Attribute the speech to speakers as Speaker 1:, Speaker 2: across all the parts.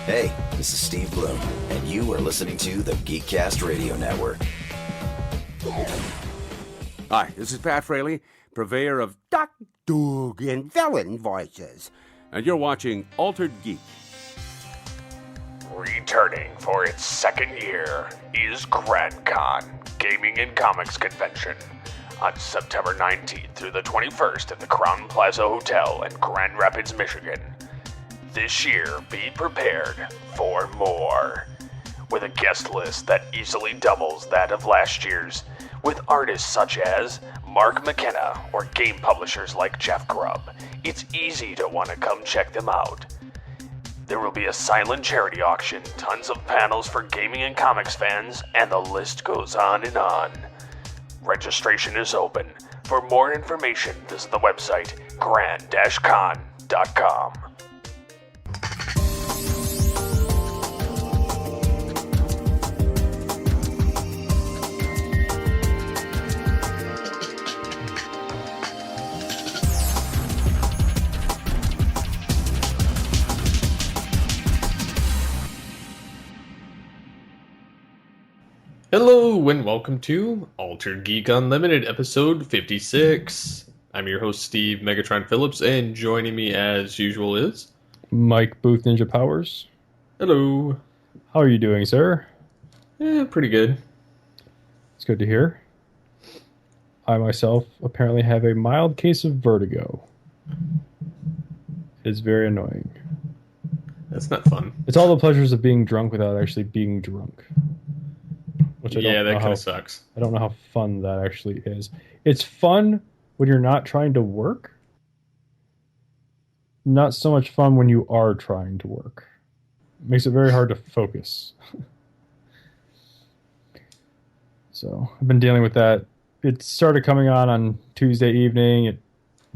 Speaker 1: Hey, this is Steve Bloom, and you are listening to the Geekcast Radio Network.
Speaker 2: Hi, this is Pat Fraley, purveyor of Duck, Dog, and Villain voices, and you're watching Altered Geek.
Speaker 3: Returning for its second year is GrandCon, Gaming and Comics Convention, on September 19th through the 21st at the Crown Plaza Hotel in Grand Rapids, Michigan. This year, be prepared for more, with a guest list that easily doubles that of last year's, with artists such as Mark McKenna or game publishers like Jeff Grubb. It's easy to want to come check them out. There will be a silent charity auction, tons of panels for gaming and comics fans, and the list goes on and on. Registration is open. For more information, visit the website grand-con.com.
Speaker 4: Hello and welcome to Altered Geek Unlimited episode 56. I'm your host Steve Megatron Phillips, and joining me as usual is
Speaker 5: Mike Booth Ninja Powers.
Speaker 4: Hello.
Speaker 5: How are you doing, sir?
Speaker 4: Pretty good.
Speaker 5: It's good to hear. I myself apparently have a mild case of vertigo. It is very annoying.
Speaker 4: That's not fun.
Speaker 5: It's all the pleasures of being drunk without actually being drunk.
Speaker 4: Yeah, that kind of sucks.
Speaker 5: I don't know how fun that actually is. It's fun when you're not trying to work. Not so much fun when you are trying to work. It makes it very hard to focus. So I've been dealing with that. It started coming on Tuesday evening. It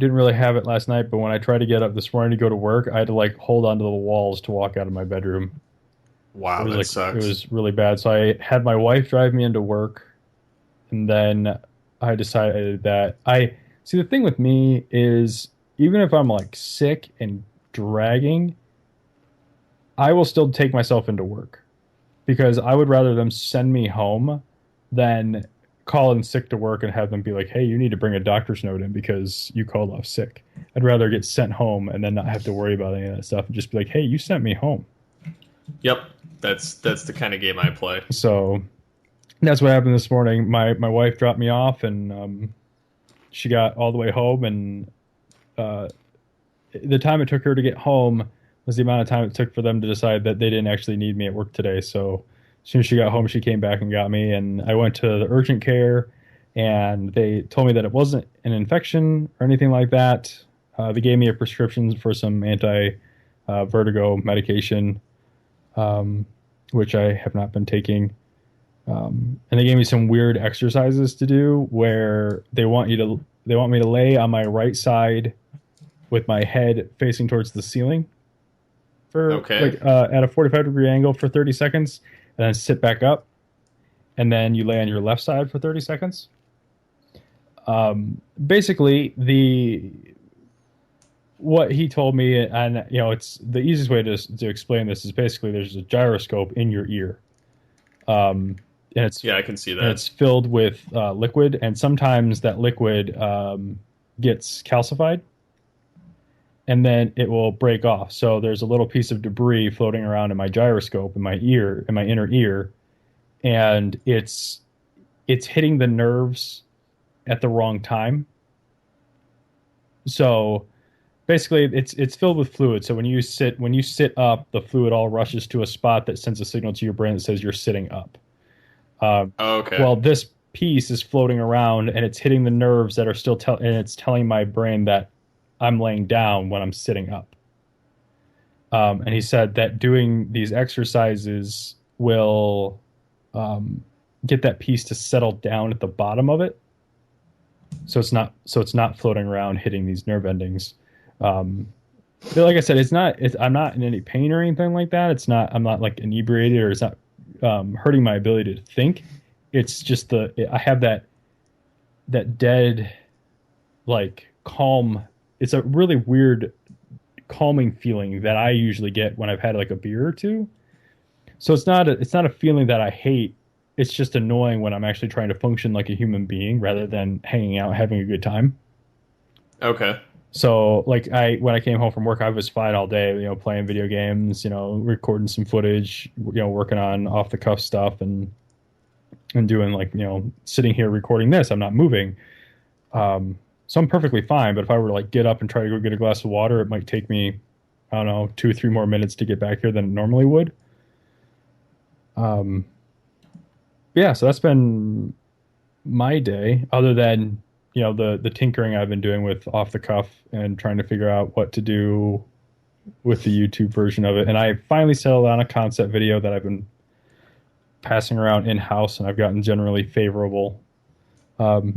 Speaker 5: didn't really have it last night, but when I tried to get up this morning to go to work, I had to hold onto the walls to walk out of my bedroom.
Speaker 4: Wow, that sucks.
Speaker 5: It was really bad. So I had my wife drive me into work, and then I decided that the thing with me is, even if I'm sick and dragging, I will still take myself into work, because I would rather them send me home than call in sick to work and have them be like, hey, you need to bring a doctor's note in because you called off sick. I'd rather get sent home and then not have to worry about any of that stuff and just be like, hey, you sent me home.
Speaker 4: Yep. That's the kind of game I play.
Speaker 5: So that's what happened this morning. My wife dropped me off, and she got all the way home, and the time it took her to get home was the amount of time it took for them to decide that they didn't actually need me at work today. So as soon as she got home, she came back and got me, and I went to the urgent care, and they told me that it wasn't an infection or anything like that. They gave me a prescription for some anti-vertigo medication, which I have not been taking. And they gave me some weird exercises to do where they want me to lay on my right side with my head facing towards the ceiling for at a 45-degree angle for 30 seconds, and then sit back up, and then you lay on your left side for 30 seconds. Basically, what he told me, and it's the easiest way to explain this is basically there's a gyroscope in your ear, and it's
Speaker 4: I can see that.
Speaker 5: And it's filled with liquid, and sometimes that liquid gets calcified, and then it will break off. So there's a little piece of debris floating around in my gyroscope in my inner ear, and it's hitting the nerves at the wrong time. So basically, it's filled with fluid. So when you sit up, the fluid all rushes to a spot that sends a signal to your brain that says you're sitting up.
Speaker 4: Okay.
Speaker 5: Well, this piece is floating around, and it's hitting the nerves that are still and it's telling my brain that I'm laying down when I'm sitting up. And he said that doing these exercises will get that piece to settle down at the bottom of it, so it's not floating around hitting these nerve endings. But like I said, I'm not in any pain or anything like that. I'm not inebriated, or it's not hurting my ability to think. It's just I have that dead, calm. It's a really weird calming feeling that I usually get when I've had like a beer or two. So it's not a feeling that I hate. It's just annoying when I'm actually trying to function like a human being rather than hanging out, having a good time.
Speaker 4: Okay.
Speaker 5: So like when I came home from work, I was fine all day, playing video games, recording some footage, working on off the cuff stuff and doing like, sitting here recording this, I'm not moving. So I'm perfectly fine. But if I were to like get up and try to go get a glass of water, it might take me, I don't know, 2 or 3 more minutes to get back here than it normally would. Yeah, so that's been my day, other than, the tinkering I've been doing with off the cuff and trying to figure out what to do with the YouTube version of it. And I finally settled on a concept video that I've been passing around in-house, and I've gotten generally favorable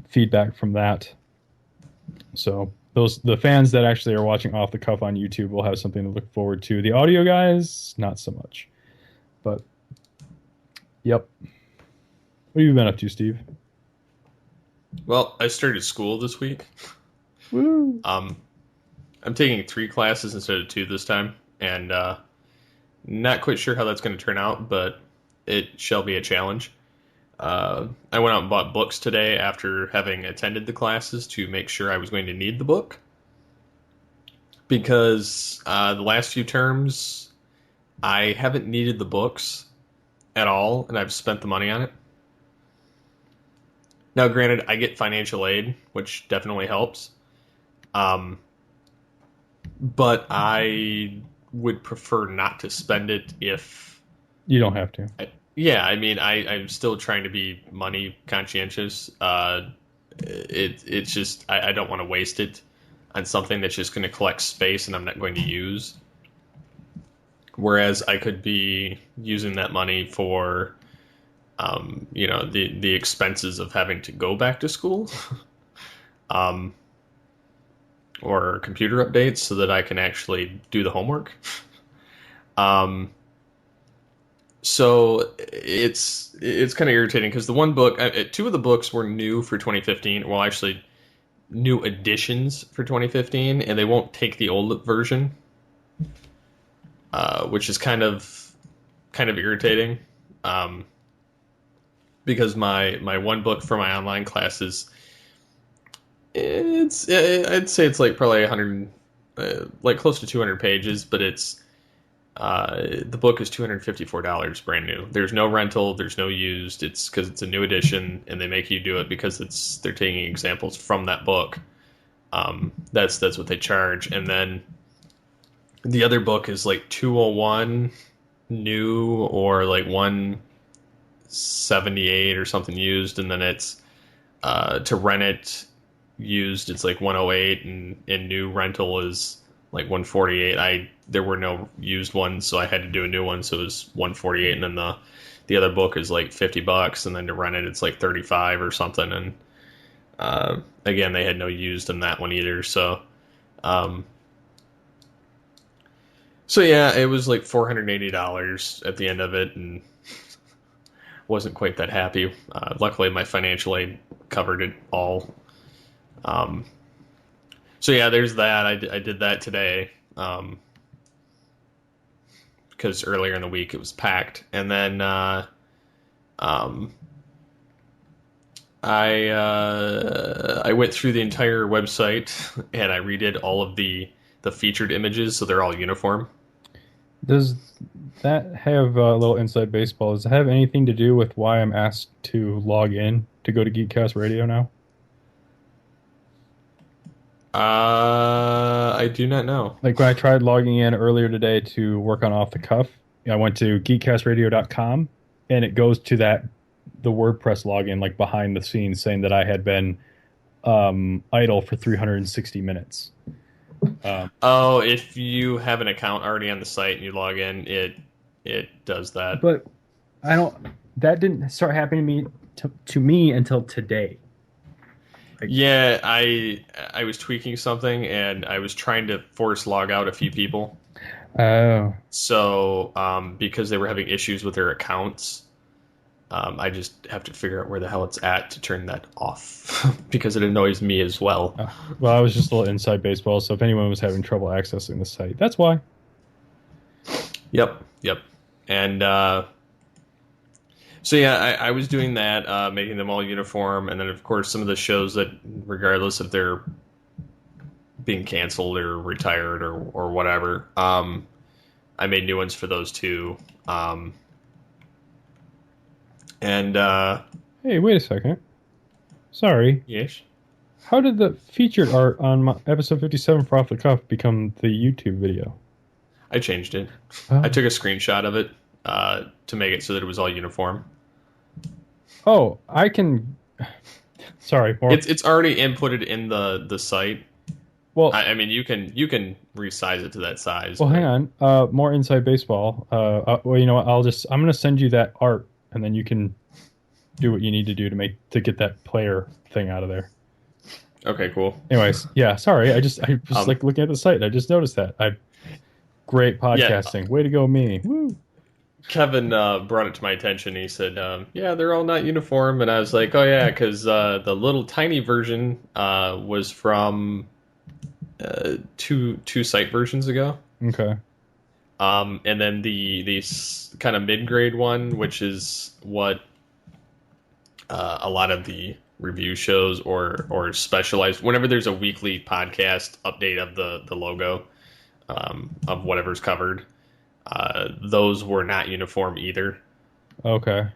Speaker 5: feedback from that. So the fans that actually are watching off the cuff on YouTube will have something to look forward to. The audio guys, not so much. But, yep. What have you been up to, Steve?
Speaker 4: Well, I started school this week.
Speaker 5: Woo!
Speaker 4: I'm taking 3 classes instead of 2 this time, and not quite sure how that's going to turn out, but it shall be a challenge. I went out and bought books today after having attended the classes to make sure I was going to need the book. Because the last few terms, I haven't needed the books at all, and I've spent the money on it. Now, granted, I get financial aid, which definitely helps. But I would prefer not to spend it if...
Speaker 5: You don't have to.
Speaker 4: I'm still trying to be money conscientious. It's just, I don't want to waste it on something that's just going to collect space and I'm not going to use. Whereas I could be using that money for... the expenses of having to go back to school, or computer updates so that I can actually do the homework. So it's kind of irritating because the one book, 2 of the books were new for 2015. Well, actually, new editions for 2015, and they won't take the old version, which is kind of irritating. Because my one book for my online classes, I'd say it's like probably 100, like close to 200 pages, but it's the book is $254 brand new. There's no rental, there's no used. It's because it's a new edition, and they make you do it because they're taking examples from that book. That's what they charge, and then the other book is like 201 new or like 178 or something used, and then it's to rent it used, it's like 108, and new rental is like 148. There were no used ones, so I had to do a new one, so it was 148, and then the other book is like $50, and then to rent it it's like 35 or something. And again, they had no used in that one either, so yeah, it was like $480 at the end of it, and wasn't quite that happy. Luckily, my financial aid covered it all. So yeah, there's that. I did that today because earlier in the week it was packed, and then I went through the entire website and I redid all of the featured images, so they're all uniform.
Speaker 5: Does that have a little inside baseball? Does it have anything to do with why I'm asked to log in to go to Geekcast Radio now?
Speaker 4: I do not know.
Speaker 5: Like when I tried logging in earlier today to work on Off the Cuff, I went to geekcastradio.com, and it goes to the WordPress login, like behind the scenes, saying that I had been idle for 360 minutes.
Speaker 4: If you have an account already on the site and you log in, it does that.
Speaker 5: But that didn't start happening to me until today.
Speaker 4: Yeah, I was tweaking something, and I was trying to force log out a few people.
Speaker 5: Oh.
Speaker 4: So, because they were having issues with their accounts, I just have to figure out where the hell it's at to turn that off because it annoys me as well.
Speaker 5: Well, I was just a little inside baseball, so if anyone was having trouble accessing the site, that's why.
Speaker 4: Yep. And so yeah, I was doing that, making them all uniform, and then of course some of the shows that, regardless if they're being canceled or retired or whatever, I made new ones for those too.
Speaker 5: Hey, wait a second. Sorry.
Speaker 4: Yes.
Speaker 5: How did the featured art on episode 57 for Off the Cuff become the YouTube video?
Speaker 4: I changed it.
Speaker 5: Oh.
Speaker 4: I took a screenshot of it to make it so that it was all uniform.
Speaker 5: Oh, I can. Sorry, more.
Speaker 4: It's already inputted in the site.
Speaker 5: Well,
Speaker 4: I mean, you can resize it to that size.
Speaker 5: well, hang on. More inside baseball. Well, you know what? I'm going to send you that art, and then you can do what you need to do to get that player thing out of there.
Speaker 4: Okay, cool.
Speaker 5: Anyways, yeah. Sorry, I was like looking at the site. And I just noticed that. Great podcasting. Way to go, me. Woo.
Speaker 4: Kevin brought it to my attention. He said, "Yeah, they're all not uniform," and I was like, "Oh yeah, because the little tiny version was from two site versions ago."
Speaker 5: Okay.
Speaker 4: And then the kind of mid-grade one, which is what a lot of the review shows or specialized, whenever there's a weekly podcast update of the logo of whatever's covered, those were not uniform either.
Speaker 5: Okay.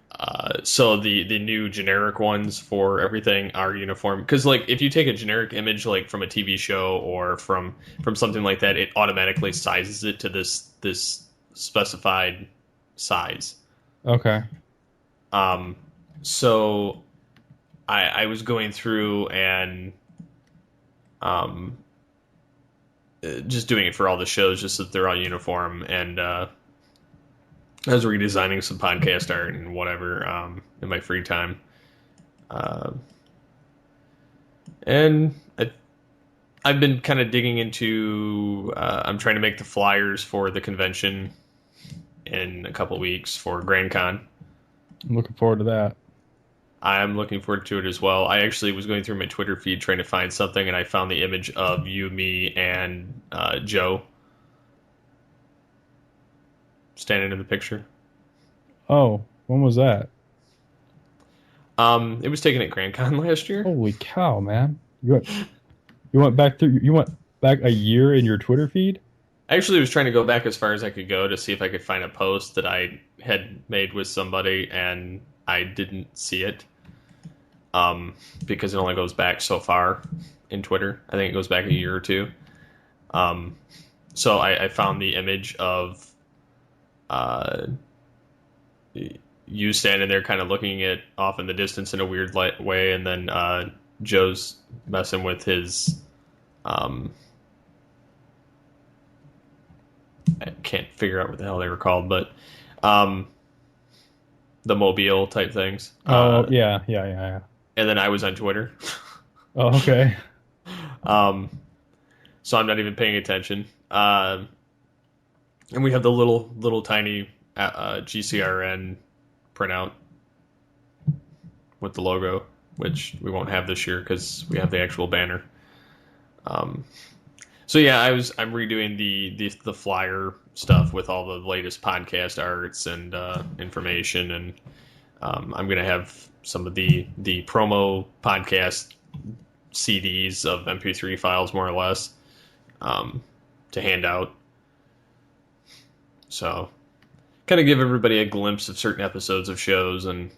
Speaker 4: So the new generic ones for everything are uniform, because like if you take a generic image like from a TV show or from something like that, it automatically sizes it to this specified size.
Speaker 5: Okay.
Speaker 4: So I was going through and just doing it for all the shows, just that they're all uniform, and I was redesigning some podcast art and whatever in my free time. And I've been kind of digging into, I'm trying to make the flyers for the convention in a couple weeks for Grand Con.
Speaker 5: I'm looking forward to that.
Speaker 4: I'm looking forward to it as well. I actually was going through my Twitter feed trying to find something, and I found the image of you, me, and Joe standing in the picture.
Speaker 5: Oh, when was that?
Speaker 4: It was taken at Grand Con last year.
Speaker 5: Holy cow, man! You went back a year in your Twitter feed?
Speaker 4: I actually was trying to go back as far as I could go to see if I could find a post that I had made with somebody, and I didn't see it because it only goes back so far in Twitter. I think it goes back a year or two. So I found the image of you standing there kind of looking it off in the distance in a weird way, and then Joe's messing with his... I can't figure out what the hell they were called, but the mobile type things.
Speaker 5: Oh, yeah.
Speaker 4: And then I was on Twitter.
Speaker 5: Oh, okay.
Speaker 4: So I'm not even paying attention. And we have the little tiny GCRN printout with the logo, which we won't have this year because we have the actual banner. So yeah, I'm redoing the flyer stuff with all the latest podcast arts and information, and I'm gonna have some of the promo podcast CDs of MP3 files, more or less, to hand out. So, kind of give everybody a glimpse of certain episodes of shows. And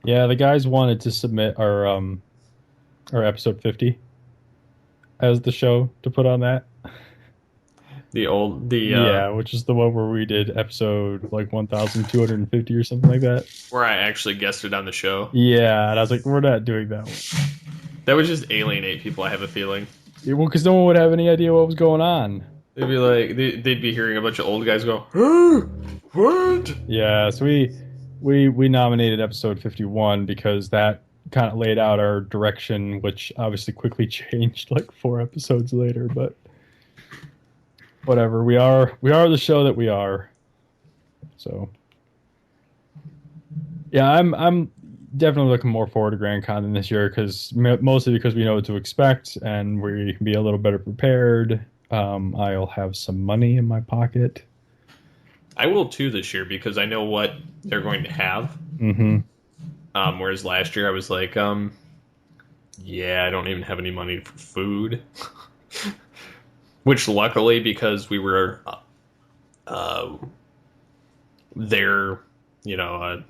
Speaker 5: yeah, the guys wanted to submit our episode 50 as the show to put on that.
Speaker 4: Yeah,
Speaker 5: which is the one where we did episode like 1250 or something like that,
Speaker 4: where I actually guessed it on the show.
Speaker 5: Yeah, and I was like, we're not doing that one.
Speaker 4: That would just alienate people, I have a feeling.
Speaker 5: Yeah, well, because no one would have any idea what was going on.
Speaker 4: They'd be like, they'd be hearing a bunch of old guys go, "Huh? What?"
Speaker 5: Yeah, so we nominated episode 51 because that kind of laid out our direction, which obviously quickly changed like 4 episodes later, but whatever. We are the show that we are. So Yeah, I'm definitely looking more forward to Grand Con than this year because mostly because we know what to expect and we can be a little better prepared. I'll have some money in my pocket.
Speaker 4: I will too this year because I know what they're going to have.
Speaker 5: Mm-hmm.
Speaker 4: Whereas last year I was like, yeah, I don't even have any money for food. Which luckily, because we were there, you know,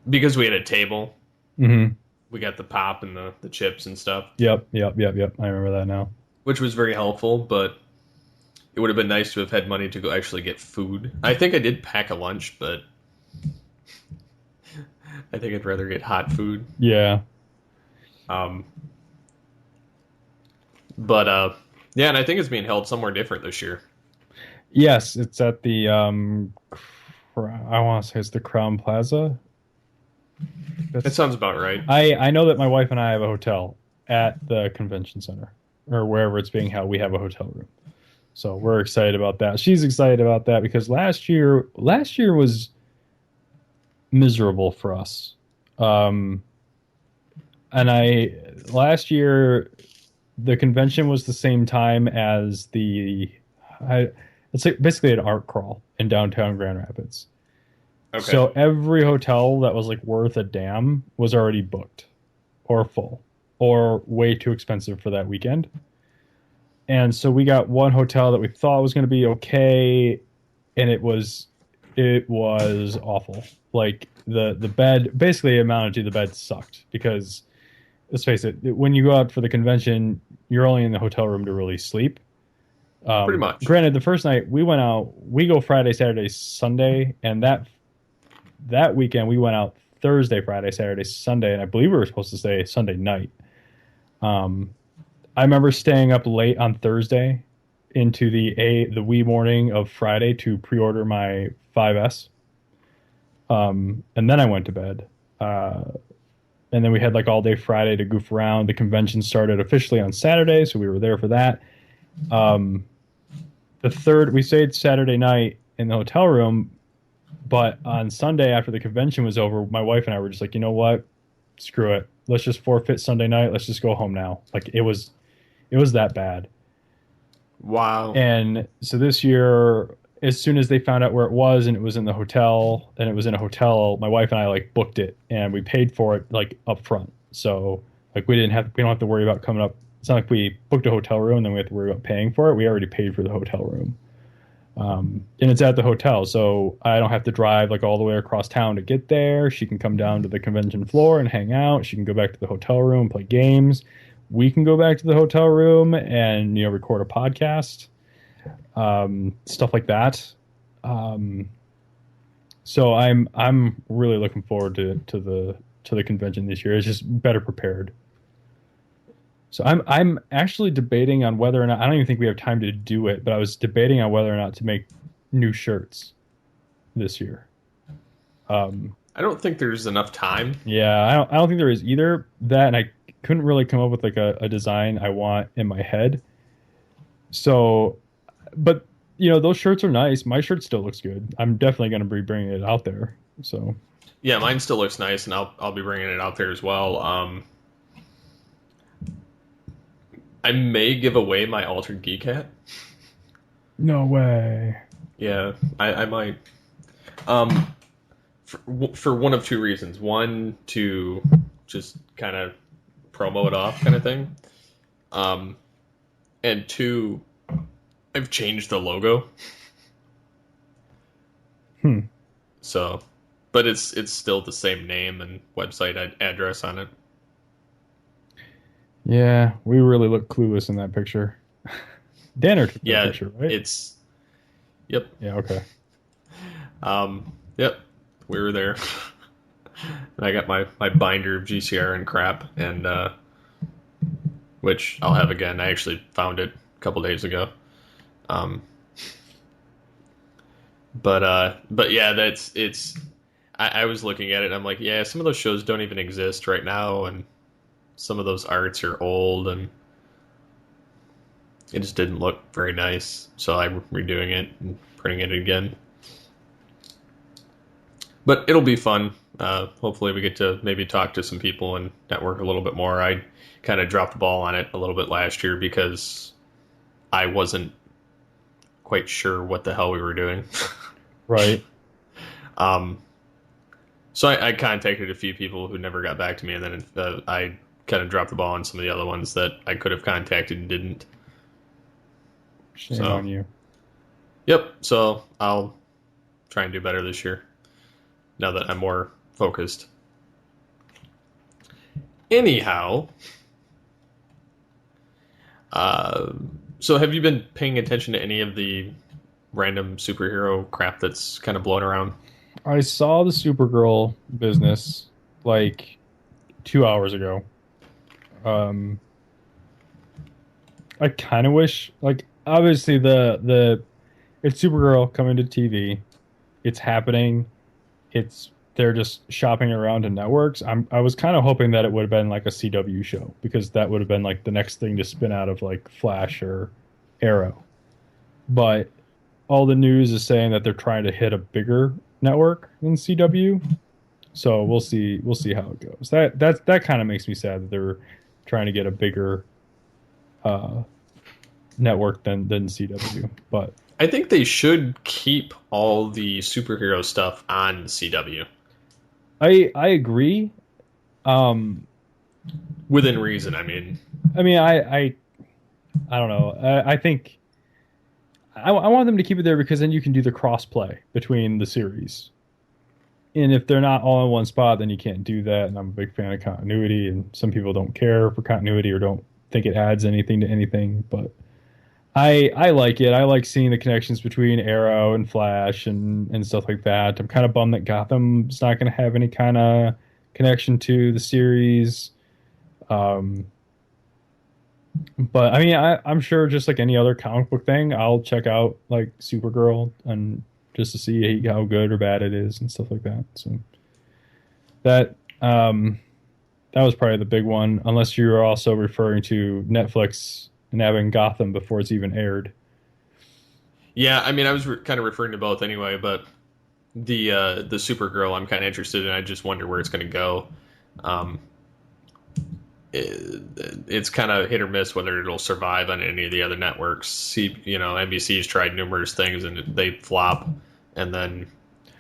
Speaker 4: because we had a table,
Speaker 5: Mm-hmm.
Speaker 4: we got the pop and the chips and stuff,
Speaker 5: Yep. I remember that now.
Speaker 4: which was very helpful, but it would have been nice to have had money to go actually get food. I think I did pack a lunch, but I think I'd rather get hot food.
Speaker 5: Yeah.
Speaker 4: But yeah, and I think it's being held somewhere different this year.
Speaker 5: Yes, it's at the I want to say it's the Crown Plaza.
Speaker 4: That sounds about right.
Speaker 5: I know that my wife and I have a hotel at the convention center or wherever it's being held. We have a hotel room, so we're excited about that. She's excited about that because last year was miserable for us. And last year the convention was the same time as it's like basically an art crawl in downtown Grand Rapids.
Speaker 4: Okay.
Speaker 5: So every hotel that was like worth a damn was already booked or full or way too expensive for that weekend. And so we got one hotel that we thought was going to be okay, and it was awful. Like the bed basically amounted to the bed sucked because let's face it, when you go out for the convention, you're only in the hotel room to really sleep.
Speaker 4: Pretty much.
Speaker 5: Granted, the first night we went out, we go Friday, Saturday, Sunday, and that weekend we went out Thursday, Friday, Saturday, Sunday, and I believe we were supposed to stay Sunday night. I remember staying up late on Thursday into the wee morning of Friday to pre-order my 5S. And then I went to bed. And then we had like all day Friday to goof around. The convention started officially on Saturday, so we were there for that. We stayed Saturday night in the hotel room, but on Sunday after the convention was over, my wife and I were just like, you know what? Screw it. Let's just forfeit Sunday night. Let's just go home now. Like it was that bad.
Speaker 4: Wow.
Speaker 5: And so this year, as soon as they found out where it was and it was in the hotel, and it was in a hotel, my wife and I like booked it and we paid for it like up front. So like we don't have to worry about coming up. It's not like we booked a hotel room and then we have to worry about paying for it. We already paid for the hotel room. And it's at the hotel, so I don't have to drive like all the way across town to get there. She can come down to the convention floor and hang out. She can go back to the hotel room and play games. We can go back to the hotel room and record a podcast, stuff like that. So I'm really looking forward to the convention this year. It's just better prepared. So I'm actually debating on whether or not, I don't even think we have time to do it, but I was debating on whether or not to make new shirts this year.
Speaker 4: I don't think there's enough time.
Speaker 5: Yeah, I don't think there is either. That, and I couldn't really come up with like a design I want in my head. So, but those shirts are nice. My shirt still looks good. I'm definitely going to be bringing it out there. So,
Speaker 4: yeah, mine still looks nice, and I'll be bringing it out there as well. I may give away my Altered Geek hat.
Speaker 5: No way.
Speaker 4: Yeah, I might. For one of two reasons. One, to just kind of promo it off kind of thing. And two, I've changed the logo. So, but it's still the same name and website address on it.
Speaker 5: Yeah, we really look clueless in that picture. Danner took that picture, right?
Speaker 4: Yep.
Speaker 5: Yeah, okay.
Speaker 4: Yep. We were there. And I got my binder of GCRN crap, and which I'll have again. I actually found it a couple days ago. But yeah, I was looking at it and I'm like, yeah, some of those shows don't even exist right now, and some of those arts are old, and it just didn't look very nice. So I'm redoing it and printing it again. But it'll be fun. Hopefully we get to maybe talk to some people and network a little bit more. I kind of dropped the ball on it a little bit last year because I wasn't quite sure what the hell we were doing.
Speaker 5: Right.
Speaker 4: So I contacted a few people who never got back to me, and then I kind of dropped the ball on some of the other ones that I could have contacted and didn't.
Speaker 5: Shame on you.
Speaker 4: Yep. So I'll try and do better this year now that I'm more focused. Anyhow, so have you been paying attention to any of the random superhero crap that's kind of blown around?
Speaker 5: I saw the Supergirl business like 2 hours ago. I kind of wish, like, obviously the it's Supergirl coming to TV. It's happening. They're just shopping around to networks. I was kind of hoping that it would have been like a CW show, because that would have been like the next thing to spin out of like Flash or Arrow. But all the news is saying that they're trying to hit a bigger network than CW. So we'll see how it goes. That kind of makes me sad that they're trying to get a bigger network than CW. But
Speaker 4: I think they should keep all the superhero stuff on CW.
Speaker 5: I agree.
Speaker 4: Within reason, I mean.
Speaker 5: I don't know. I think I want them to keep it there, because then you can do the cross play between the series. And if they're not all in one spot, then you can't do that. And I'm a big fan of continuity, and some people don't care for continuity or don't think it adds anything to anything. But I like it. I like seeing the connections between Arrow and Flash and stuff like that. I'm kind of bummed that Gotham's not going to have any kind of connection to the series. But I mean, I'm sure, just like any other comic book thing, I'll check out like Supergirl and just to see how good or bad it is and stuff like that. So that was probably the big one, unless you're also referring to Netflix and having Gotham before it's even aired.
Speaker 4: Yeah, I mean, I was kind of referring to both anyway, but the Supergirl I'm kind of interested in. I just wonder where it's going to go. It's kind of hit or miss whether it'll survive on any of the other networks. NBC's tried numerous things and they flop, and then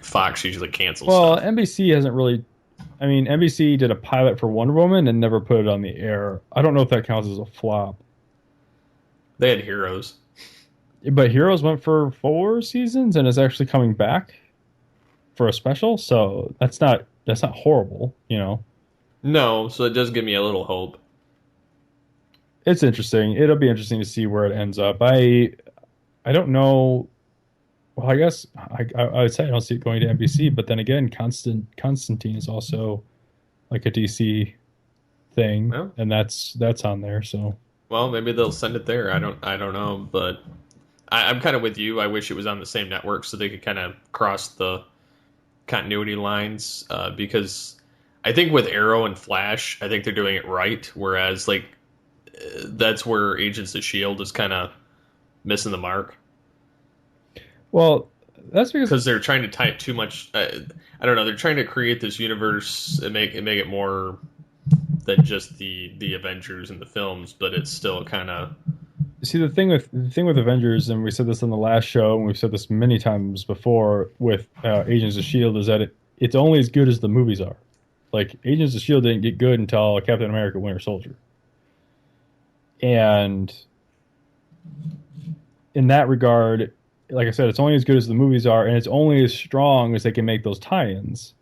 Speaker 4: Fox usually cancels stuff.
Speaker 5: NBC hasn't really. I mean, NBC did a pilot for Wonder Woman and never put it on the air. I don't know if that counts as a flop.
Speaker 4: They had Heroes.
Speaker 5: But Heroes went for 4 seasons and is actually coming back for a special, so that's not horrible, you know.
Speaker 4: No, so it does give me a little hope.
Speaker 5: It's interesting. It'll be interesting to see where it ends up. I don't know. Well, I guess I would say I don't see it going to NBC, but then again, Constantine is also like a DC thing, well, and that's on there. So,
Speaker 4: well, maybe they'll send it there. I don't know, but I'm kind of with you. I wish it was on the same network so they could kind of cross the continuity lines, because I think with Arrow and Flash, I think they're doing it right. Whereas, like, that's where Agents of S.H.I.E.L.D. is kind of missing the mark.
Speaker 5: Well, that's
Speaker 4: because they're trying to type too much. I don't know. They're trying to create this universe and make it more than just the Avengers and the films, but it's still kind of.
Speaker 5: See, the thing with Avengers, and we said this on the last show, and we've said this many times before with Agents of S.H.I.E.L.D., is that it's only as good as the movies are. Like, Agents of S.H.I.E.L.D. didn't get good until Captain America: Winter Soldier. And in that regard, like I said, it's only as good as the movies are, and it's only as strong as they can make those tie-ins.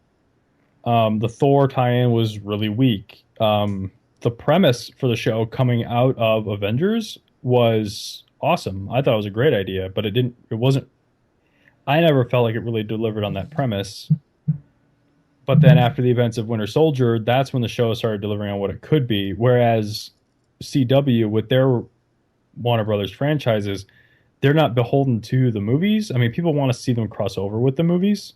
Speaker 5: The Thor tie-in was really weak. The premise for the show coming out of Avengers was awesome. I thought it was a great idea, but it wasn't. I never felt like it really delivered on that premise. But then after the events of Winter Soldier, that's when the show started delivering on what it could be. Whereas CW, with their Warner Brothers franchises, they're not beholden to the movies. I mean, people want to see them cross over with the movies.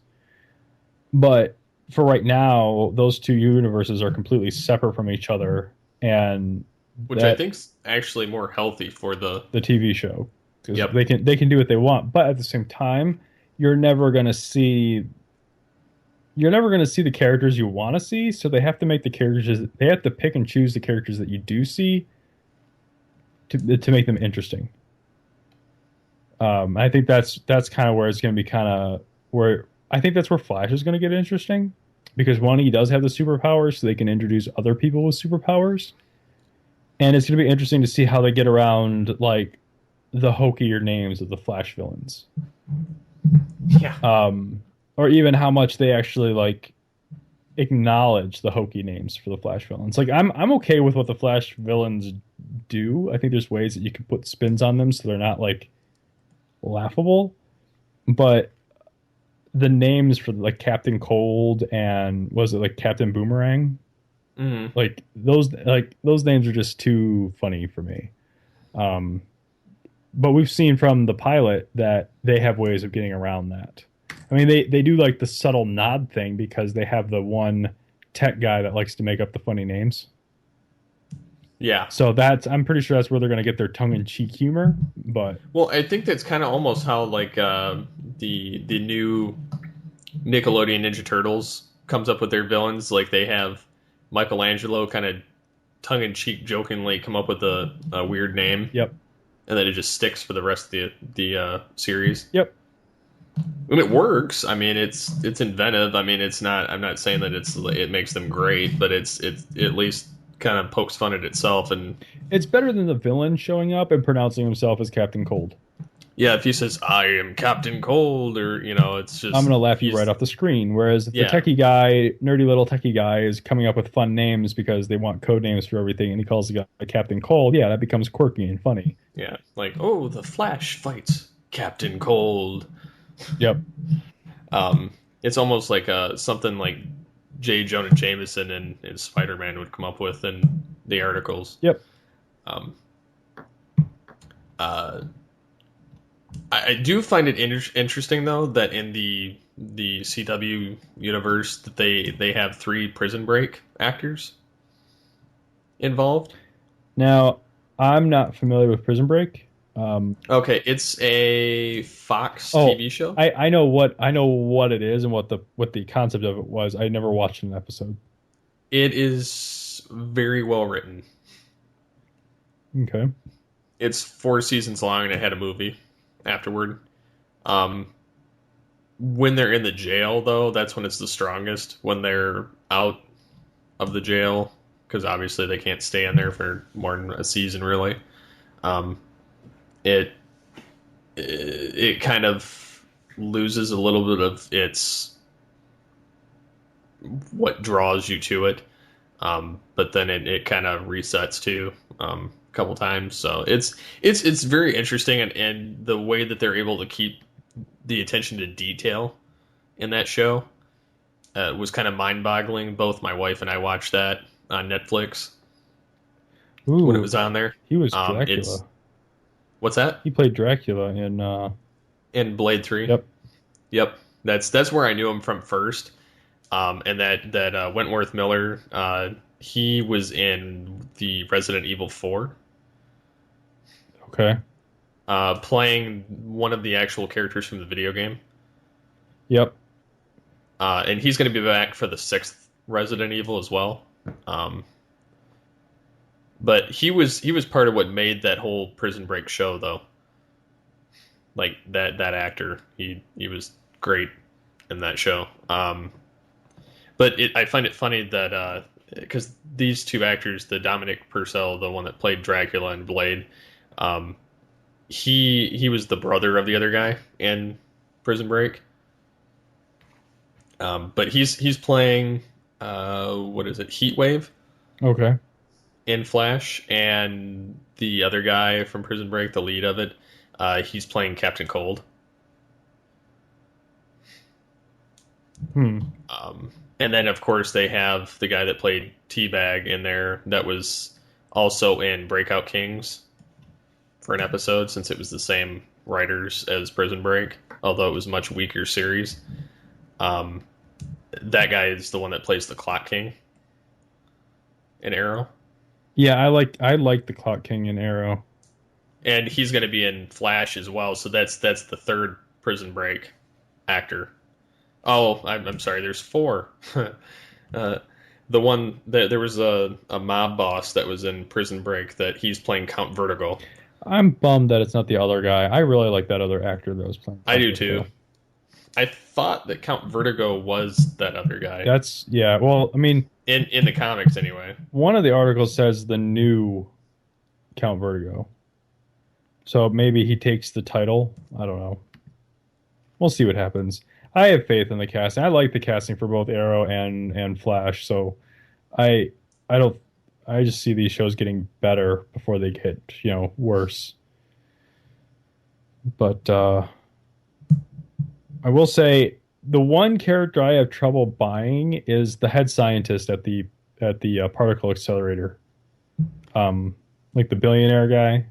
Speaker 5: But for right now, those two universes are completely separate from each other.
Speaker 4: Which I think's actually more healthy for the
Speaker 5: TV show. Because they can do what they want. But at the same time, you're never going to see you're never going to see the characters you want to see, so they have to make the characters. They have to pick and choose the characters that you do see to make them interesting. I think that's kind of where it's going to be kind of where I think that's where Flash is going to get interesting, because one, he does have the superpowers, so they can introduce other people with superpowers, and it's going to be interesting to see how they get around like the hokier names of the Flash villains.
Speaker 4: Yeah.
Speaker 5: Or even how much they actually like acknowledge the hokey names for the Flash villains. Like I'm okay with what the Flash villains do. I think there's ways that you can put spins on them so they're not like laughable. But the names for like Captain Cold and was it like Captain Boomerang?
Speaker 4: Mm-hmm.
Speaker 5: Like those names are just too funny for me. But we've seen from the pilot that they have ways of getting around that. I mean, they do like the subtle nod thing because they have the one tech guy that likes to make up the funny names.
Speaker 4: Yeah.
Speaker 5: So I'm pretty sure that's where they're going to get their tongue-in-cheek humor. But
Speaker 4: Well, I think that's kind of almost how like the new Nickelodeon Ninja Turtles comes up with their villains. Like they have Michelangelo kind of tongue-in-cheek, jokingly come up with a weird name.
Speaker 5: Yep.
Speaker 4: And then it just sticks for the rest of the series.
Speaker 5: Yep.
Speaker 4: And it works. I mean, it's inventive. I mean, it's not. I'm not saying that it makes them great, but it's at least kind of pokes fun at itself. And
Speaker 5: it's better than the villain showing up and pronouncing himself as Captain Cold.
Speaker 4: yeah, if he says "I am Captain Cold," or it's just
Speaker 5: I'm going to laugh you right off the screen. Whereas the techie guy, nerdy little techie guy, is coming up with fun names because they want code names for everything, and he calls the guy Captain Cold. Yeah, that becomes quirky and funny.
Speaker 4: Yeah, like the Flash fights Captain Cold.
Speaker 5: Yep.
Speaker 4: It's almost like something like J. Jonah Jameson and Spider-Man would come up with in the articles.
Speaker 5: Yep.
Speaker 4: I do find it interesting though that in the CW universe that they have 3 Prison Break actors involved.
Speaker 5: Now, I'm not familiar with Prison Break.
Speaker 4: Okay, it's a Fox TV show.
Speaker 5: I know what it is and what the concept of it was. I never watched an episode.
Speaker 4: It is very well written.
Speaker 5: Okay.
Speaker 4: It's 4 seasons long and it had a movie afterward. When they're in the jail, though, that's when it's the strongest. When they're out of the jail, because obviously they can't stay in there for more than a season, really. It kind of loses a little bit of its what draws you to it, but then it kind of resets too a couple times. So it's very interesting, and the way that they're able to keep the attention to detail in that show was kind of mind-boggling. Both my wife and I watched that on Netflix.
Speaker 5: Ooh,
Speaker 4: when it was on there.
Speaker 5: He was Dracula.
Speaker 4: What's that?
Speaker 5: He played Dracula
Speaker 4: in Blade 3. Yep. That's where I knew him from first. And that Wentworth Miller, he was in the Resident Evil 4.
Speaker 5: Okay.
Speaker 4: Playing one of the actual characters from the video game.
Speaker 5: Yep.
Speaker 4: And he's going to be back for the 6th Resident Evil as well. But he was part of what made that whole Prison Break show, though. Like that actor, he was great in that show. But I find it funny that because these 2 actors, the Dominic Purcell, the one that played Dracula in Blade, he was the brother of the other guy in Prison Break. But he's playing what is it, Heatwave?
Speaker 5: Okay.
Speaker 4: In Flash, and the other guy from Prison Break, the lead of it, he's playing Captain Cold. And then, of course, they have the guy that played Teabag in there that was also in Breakout Kings for an episode, since it was the same writers as Prison Break, although it was a much weaker series. That guy is the one that plays the Clock King in Arrow.
Speaker 5: Yeah, I like the Clock King in Arrow.
Speaker 4: And he's going to be in Flash as well, so that's the 3rd Prison Break actor. Oh, I'm sorry. There's 4. The one that there was a mob boss that was in Prison Break that he's playing Count Vertigo.
Speaker 5: I'm bummed that it's not the other guy. I really like that other actor that was playing.
Speaker 4: I do too. I thought that Count Vertigo was that other guy.
Speaker 5: Yeah. Well, I mean,
Speaker 4: in the comics anyway.
Speaker 5: One of the articles says the new Count Vertigo. So maybe he takes the title. I don't know. We'll see what happens. I have faith in the casting. I like the casting for both Arrow and Flash. So I just see these shows getting better before they get, worse. But I will say the one character I have trouble buying is the head scientist at the particle accelerator. Like the billionaire guy.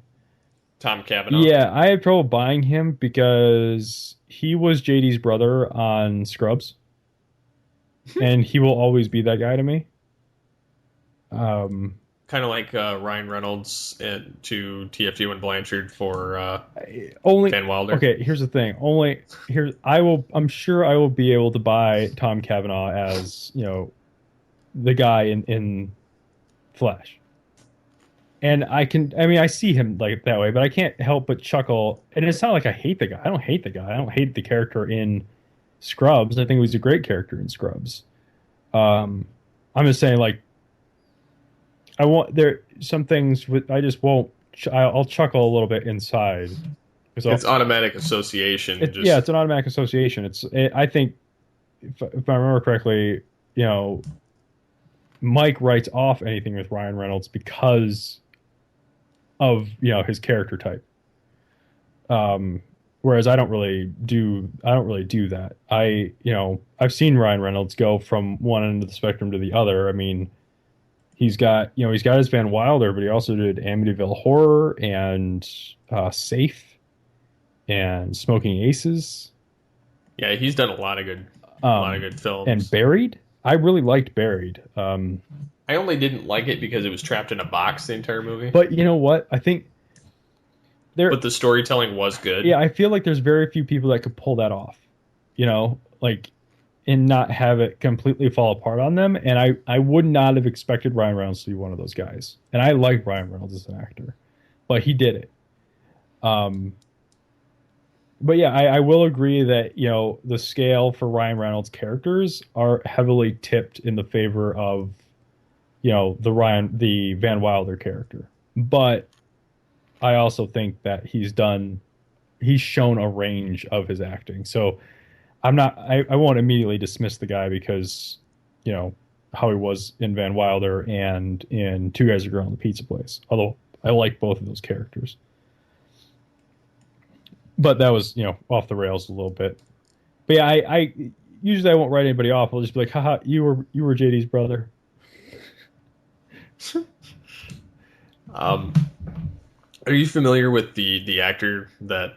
Speaker 4: Tom Cavanaugh.
Speaker 5: Yeah, I have trouble buying him because he was JD's brother on Scrubs. And he will always be that guy to me.
Speaker 4: Kind of like Ryan Reynolds to TFU and Blanchard for Van Wilder.
Speaker 5: Okay, here's the thing. I'm sure I will be able to buy Tom Cavanaugh as, the guy in Flash. And I see him like that way, but I can't help but chuckle. And it's not like I hate the guy. I don't hate the guy. I don't hate the character in Scrubs. I think he was a great character in Scrubs. I'm just saying, like, some things I just won't. I'll chuckle a little bit inside.
Speaker 4: It's automatic association.
Speaker 5: Yeah, it's an automatic association. I think, if I remember correctly, Mike writes off anything with Ryan Reynolds because of his character type. Whereas I don't really do that. I've seen Ryan Reynolds go from one end of the spectrum to the other. I mean, he's got his Van Wilder, but he also did Amityville Horror and Safe and Smoking Aces.
Speaker 4: Yeah, he's done a lot of good films.
Speaker 5: And Buried. I really liked Buried.
Speaker 4: I only didn't like it because it was trapped in a box the entire movie.
Speaker 5: But you know what? I think
Speaker 4: but the storytelling was good.
Speaker 5: Yeah, I feel like there's very few people that could pull that off. And not have it completely fall apart on them. And I would not have expected Ryan Reynolds to be one of those guys. And I like Ryan Reynolds as an actor, but he did it. But yeah, I will agree that, the scale for Ryan Reynolds characters are heavily tipped in the favor of, the Van Wilder character. But I also think that he's shown a range of his acting. So I won't immediately dismiss the guy because, how he was in Van Wilder and in Two Guys, a Girl, and the Pizza Place. Although I like both of those characters. But that was, off the rails a little bit. But yeah, I usually I won't write anybody off. I'll just be like, haha, you were JD's brother.
Speaker 4: Are you familiar with the actor that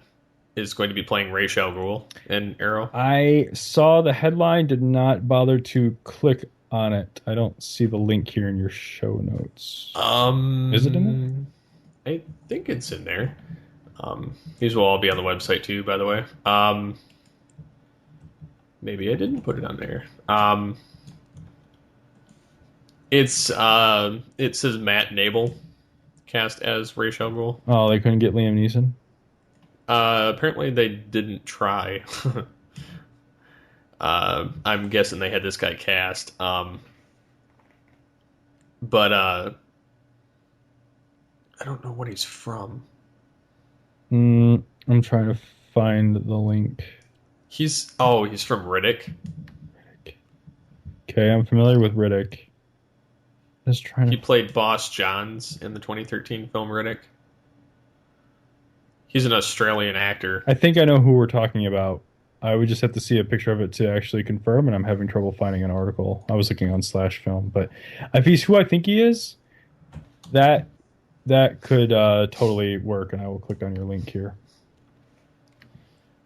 Speaker 4: is going to be playing Ra's al Ghul in Arrow?
Speaker 5: I saw the headline, did not bother to click on it. I don't see the link here in your show notes. Is it in
Speaker 4: there? I think it's in there. These will all be on the website too, by the way. Maybe I didn't put it on there. It says Matt Nable cast as Ra's al Ghul.
Speaker 5: Oh, they couldn't get Liam Neeson?
Speaker 4: Apparently they didn't try. I'm guessing they had this guy cast. But I don't know what he's from.
Speaker 5: I'm trying to find the link.
Speaker 4: He's from Riddick.
Speaker 5: Okay, I'm familiar with Riddick.
Speaker 4: He played Boss Johns in the 2013 film Riddick. He's an Australian actor.
Speaker 5: I think I know who we're talking about. I would just have to see a picture of it to actually confirm, and I'm having trouble finding an article. I was looking on Slash Film, but if he's who I think he is, that could totally work, and I will click on your link here.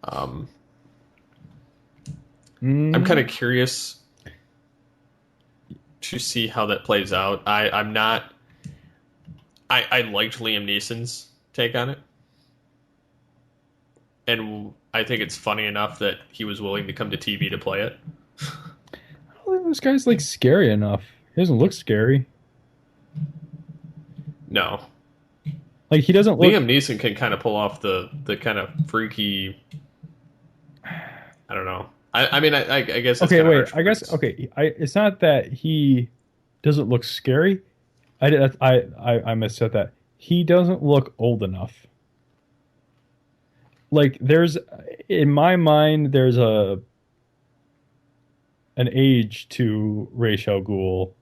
Speaker 4: I'm kind of curious to see how that plays out. I liked Liam Neeson's take on it. and I think it's funny enough that he was willing to come to TV to play it.
Speaker 5: I don't think this guy's like scary enough. He doesn't look scary.
Speaker 4: No.
Speaker 5: Like he doesn't look.
Speaker 4: Liam Neeson can kind of pull off the kind of freaky. I don't know. I mean, I guess. That's
Speaker 5: Okay,
Speaker 4: kind of
Speaker 5: wait. I guess okay. It's not that he doesn't look scary. I missaid that. He doesn't look old enough. Like there's, in my mind, there's an age to Ra's al Ghul,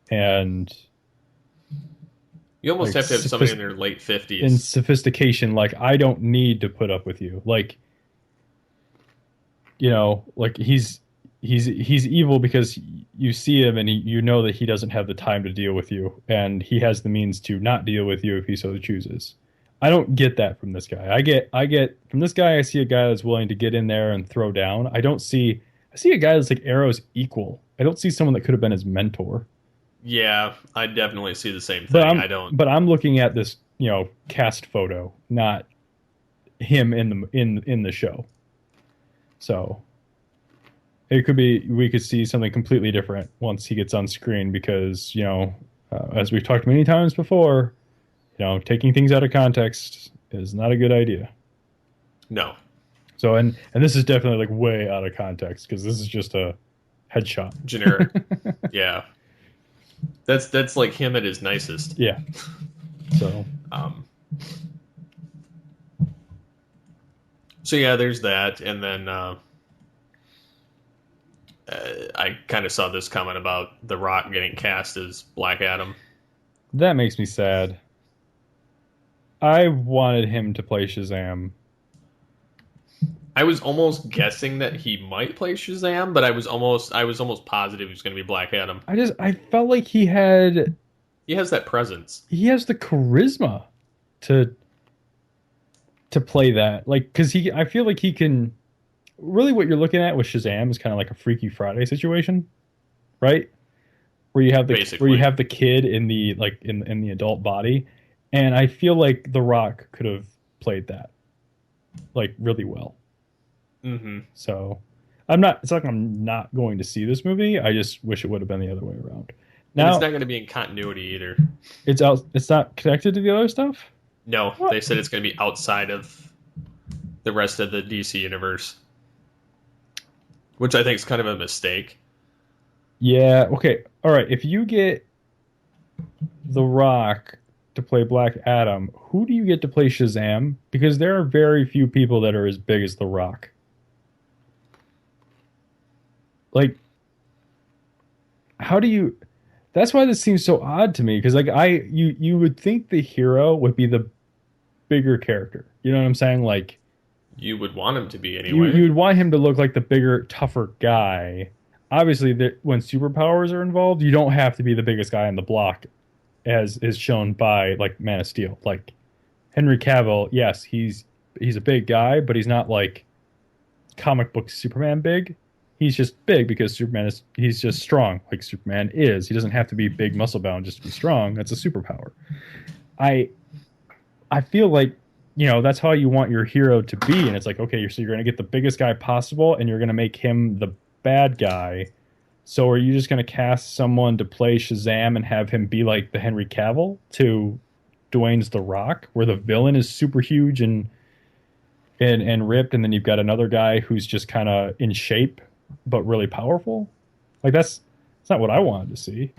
Speaker 5: and
Speaker 4: you almost
Speaker 5: like
Speaker 4: have to have somebody in their late 50s.
Speaker 5: in sophistication. Like I don't need to put up with you. Like, you know, like he's evil because you see him and you know that he doesn't have the time to deal with you, and he has the means to not deal with you if he so chooses. I don't get that from this guy. I get from this guy. I see a guy that's willing to get in there and throw down. I see a guy that's like Arrow's equal. I don't see someone that could have been his mentor.
Speaker 4: Yeah, I definitely see the same thing.
Speaker 5: But I'm looking at this, you know, cast photo, not him in the show. So it could be we could see something completely different once he gets on screen because, you know, as we've talked many times before, you know, taking things out of context is not a good idea.
Speaker 4: No.
Speaker 5: So and this is definitely like way out of context because this is just a headshot.
Speaker 4: Generic. Yeah. That's like him at his nicest.
Speaker 5: Yeah. So
Speaker 4: So yeah, there's that, and then I kind of saw this comment about The Rock getting cast as Black Adam.
Speaker 5: that makes me sad. I wanted him to play Shazam.
Speaker 4: I was almost guessing that he might play Shazam, but I was almost positive he was going to be Black Adam.
Speaker 5: I felt like he
Speaker 4: has that presence.
Speaker 5: He has the charisma to play that. Like, because I feel like he can. Really, what you're looking at with Shazam is kind of like a Freaky Friday situation, right? Where you have the kid in the in the adult body, and I feel like The Rock could have played that like really well.
Speaker 4: Mm-hmm.
Speaker 5: So it's not like I'm not going to see this movie. I just wish it would have been the other way around. Now
Speaker 4: and it's not going to be in continuity either.
Speaker 5: It's not connected to the other stuff?
Speaker 4: No,
Speaker 5: What?
Speaker 4: They said it's going to be outside of the rest of the DC universe, which I think is kind of a mistake.
Speaker 5: Yeah, okay. All right, if you get The Rock to play Black Adam, who do you get to play Shazam? Because there are very few people that are as big as The Rock. Like, how do you... That's why this seems so odd to me, because like you would think the hero would be the bigger character. You know what I'm saying? Like,
Speaker 4: you would want him to be anyway.
Speaker 5: You would want him to look like the bigger, tougher guy. Obviously, when superpowers are involved, you don't have to be the biggest guy on the block, as is shown by like Man of Steel. Like Henry Cavill, yes, he's a big guy, but he's not like comic book Superman big. He's just big because he's just strong, like Superman is. He doesn't have to be big, muscle bound just to be strong. That's a superpower. I feel like, you know, that's how you want your hero to be, and it's like, okay, so you're going to get the biggest guy possible, and you're going to make him the bad guy. So are you just going to cast someone to play Shazam and have him be like the Henry Cavill to Dwayne's The Rock, where the villain is super huge and ripped, and then you've got another guy who's just kind of in shape but really powerful? Like that's not what I wanted to see.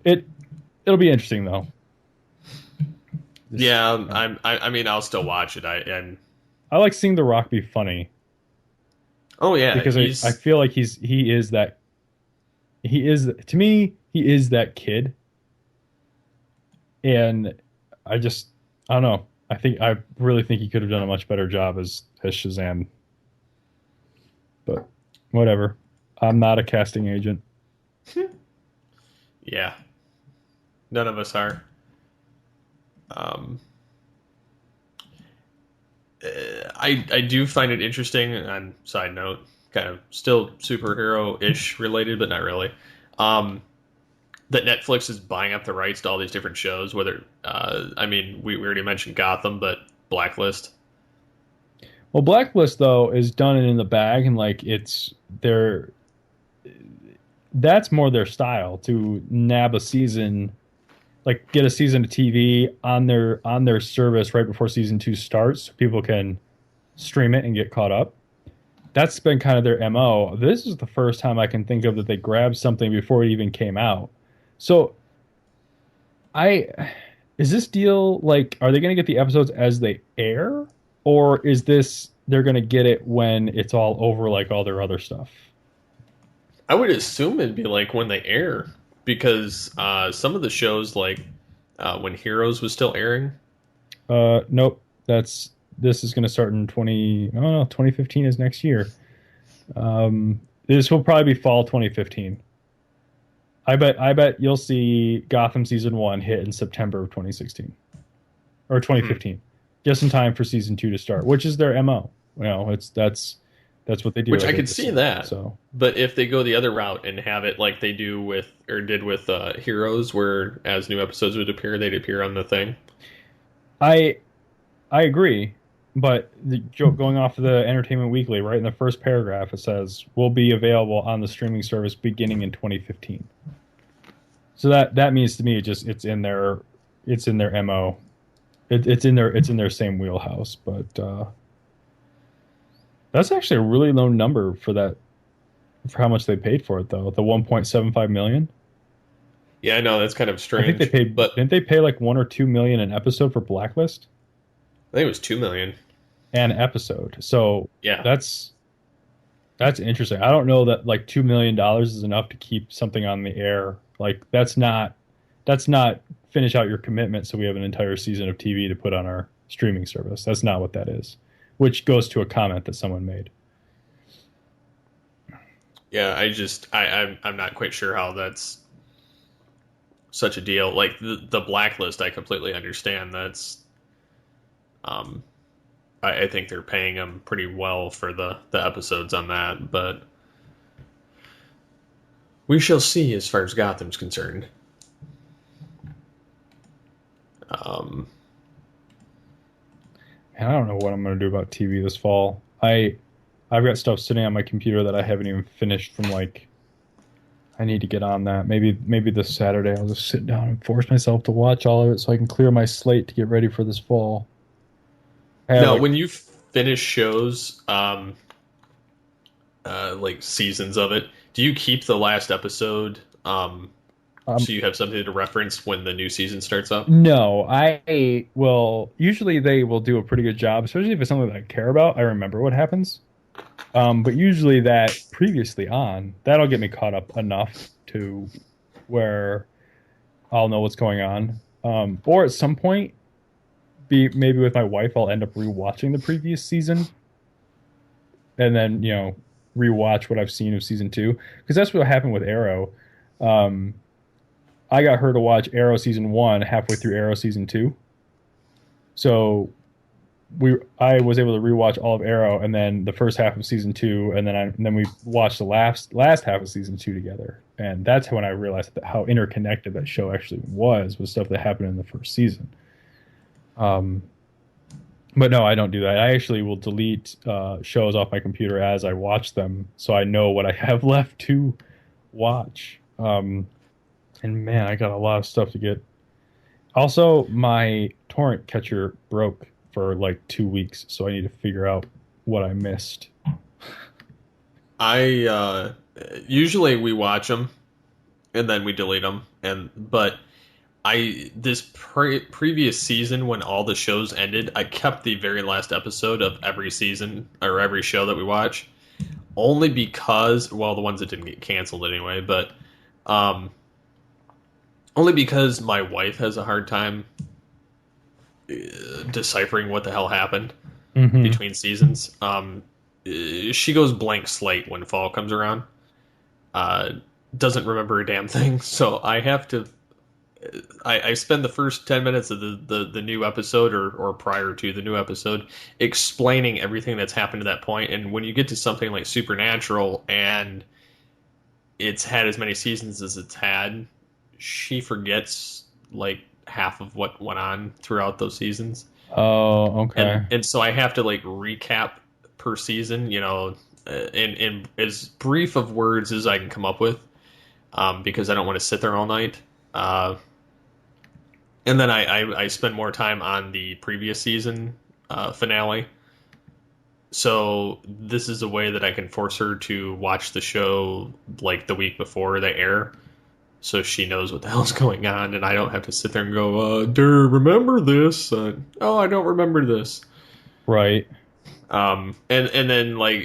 Speaker 5: It'll be interesting though.
Speaker 4: Yeah, I mean, I'll still watch it. I
Speaker 5: like seeing The Rock be funny.
Speaker 4: Oh yeah,
Speaker 5: because I feel like he is that kid, and I don't know. I really think he could have done a much better job as Shazam. But whatever. I'm not a casting agent.
Speaker 4: Yeah, none of us are. I do find it interesting, on side note, kind of still superhero-ish related, but not really, that Netflix is buying up the rights to all these different shows, whether, I mean, we already mentioned Gotham, but Blacklist.
Speaker 5: Well, Blacklist though is done and in the bag, and like that's more their style to nab a season, like get a season of TV on their service right before season 2 starts, so people can stream it and get caught up. That's been kind of their MO. This is the first time I can think of that they grabbed something before it even came out. So is this deal like, are they going to get the episodes as they air, or is this they're going to get it when it's all over like all their other stuff?
Speaker 4: I would assume it'd be like when they air, because some of the shows, like when Heroes was still airing.
Speaker 5: Nope. This is going to start in 2015 is next year. This will probably be fall 2015. I bet you'll see Gotham season 1 hit in September of 2016 or 2015, just in time for season 2 to start, which is their MO. That's what they do.
Speaker 4: Which I could see that.
Speaker 5: So,
Speaker 4: but if they go the other route and have it like they do with, or did with Heroes, where as new episodes would appear, they'd appear on the thing.
Speaker 5: I agree, but going off of the Entertainment Weekly, right in the first paragraph, it says will be available on the streaming service beginning in 2015. So that means to me it's in their MO. It's in their same wheelhouse, but. That's actually a really low number for how much they paid for it, though. The $1.75 million.
Speaker 4: Yeah, I know that's kind of strange.
Speaker 5: I think they paid,
Speaker 4: but
Speaker 5: didn't they pay like $1 or $2 million an episode for Blacklist?
Speaker 4: I think it was $2 million
Speaker 5: an episode. So
Speaker 4: yeah,
Speaker 5: that's interesting. I don't know that like $2 million is enough to keep something on the air. Like that's not finish out your commitment. So we have an entire season of TV to put on our streaming service. That's not what that is. Which goes to a comment that someone made.
Speaker 4: Yeah, I'm not quite sure how that's such a deal. Like the Blacklist, I completely understand. That's, I think they're paying them pretty well for the episodes on that, but we shall see as far as Gotham's concerned.
Speaker 5: And I don't know what I'm going to do about TV this fall. I've got stuff sitting on my computer that I haven't even finished from like, I need to get on that. Maybe this Saturday I'll just sit down and force myself to watch all of it so I can clear my slate to get ready for this fall.
Speaker 4: No, when you finish shows, like seasons of it, do you keep the last episode so you have something to reference when the new season starts up?
Speaker 5: No, I will. Usually they will do a pretty good job, especially if it's something that I care about. I remember what happens. But usually that previously on, that'll get me caught up enough to where I'll know what's going on. Or at some point, maybe with my wife, I'll end up rewatching the previous season. And then, rewatch what I've seen of season 2. Because that's what happened with Arrow. I got her to watch Arrow season 1 halfway through Arrow season 2. So I was able to rewatch all of Arrow and then the first half of season 2, and then we watched the last half of season 2 together. And that's when I realized how interconnected that show actually was with stuff that happened in the first season. But no, I don't do that. I actually will delete shows off my computer as I watch them, so I know what I have left to watch. And man, I got a lot of stuff to get. Also, my torrent catcher broke for like 2 weeks, so I need to figure out what I missed.
Speaker 4: Usually we watch them and then we delete them, but this previous season when all the shows ended, I kept the very last episode of every season or every show that we watch, only because, well, the ones that didn't get canceled anyway, but only because my wife has a hard time deciphering what the hell happened between seasons. She goes blank slate when fall comes around. Doesn't remember a damn thing. So I have to. I spend the first 10 minutes of the new episode or prior to the new episode explaining everything that's happened to that point. And when you get to something like Supernatural and it's had as many seasons as it's had, she forgets like half of what went on throughout those seasons.
Speaker 5: Oh, okay.
Speaker 4: And so I have to like recap per season, in as brief of words as I can come up with, because I don't want to sit there all night. And then I spend more time on the previous season finale. So this is a way that I can force her to watch the show like the week before they air, so she knows what the hell's going on, and I don't have to sit there and go, remember this? Oh, I don't remember this.
Speaker 5: Right.
Speaker 4: And then like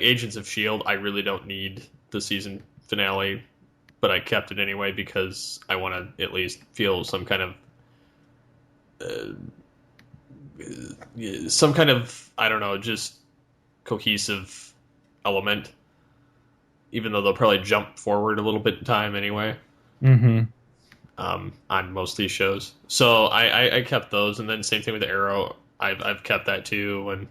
Speaker 4: Agents of Shield, I really don't need the season finale, but I kept it anyway because I want to at least feel some kind of I don't know, just cohesive element, even though they'll probably jump forward a little bit in time anyway.
Speaker 5: Mm-hmm.
Speaker 4: On most of these shows, so I kept those, and then same thing with Arrow. I've kept that too, and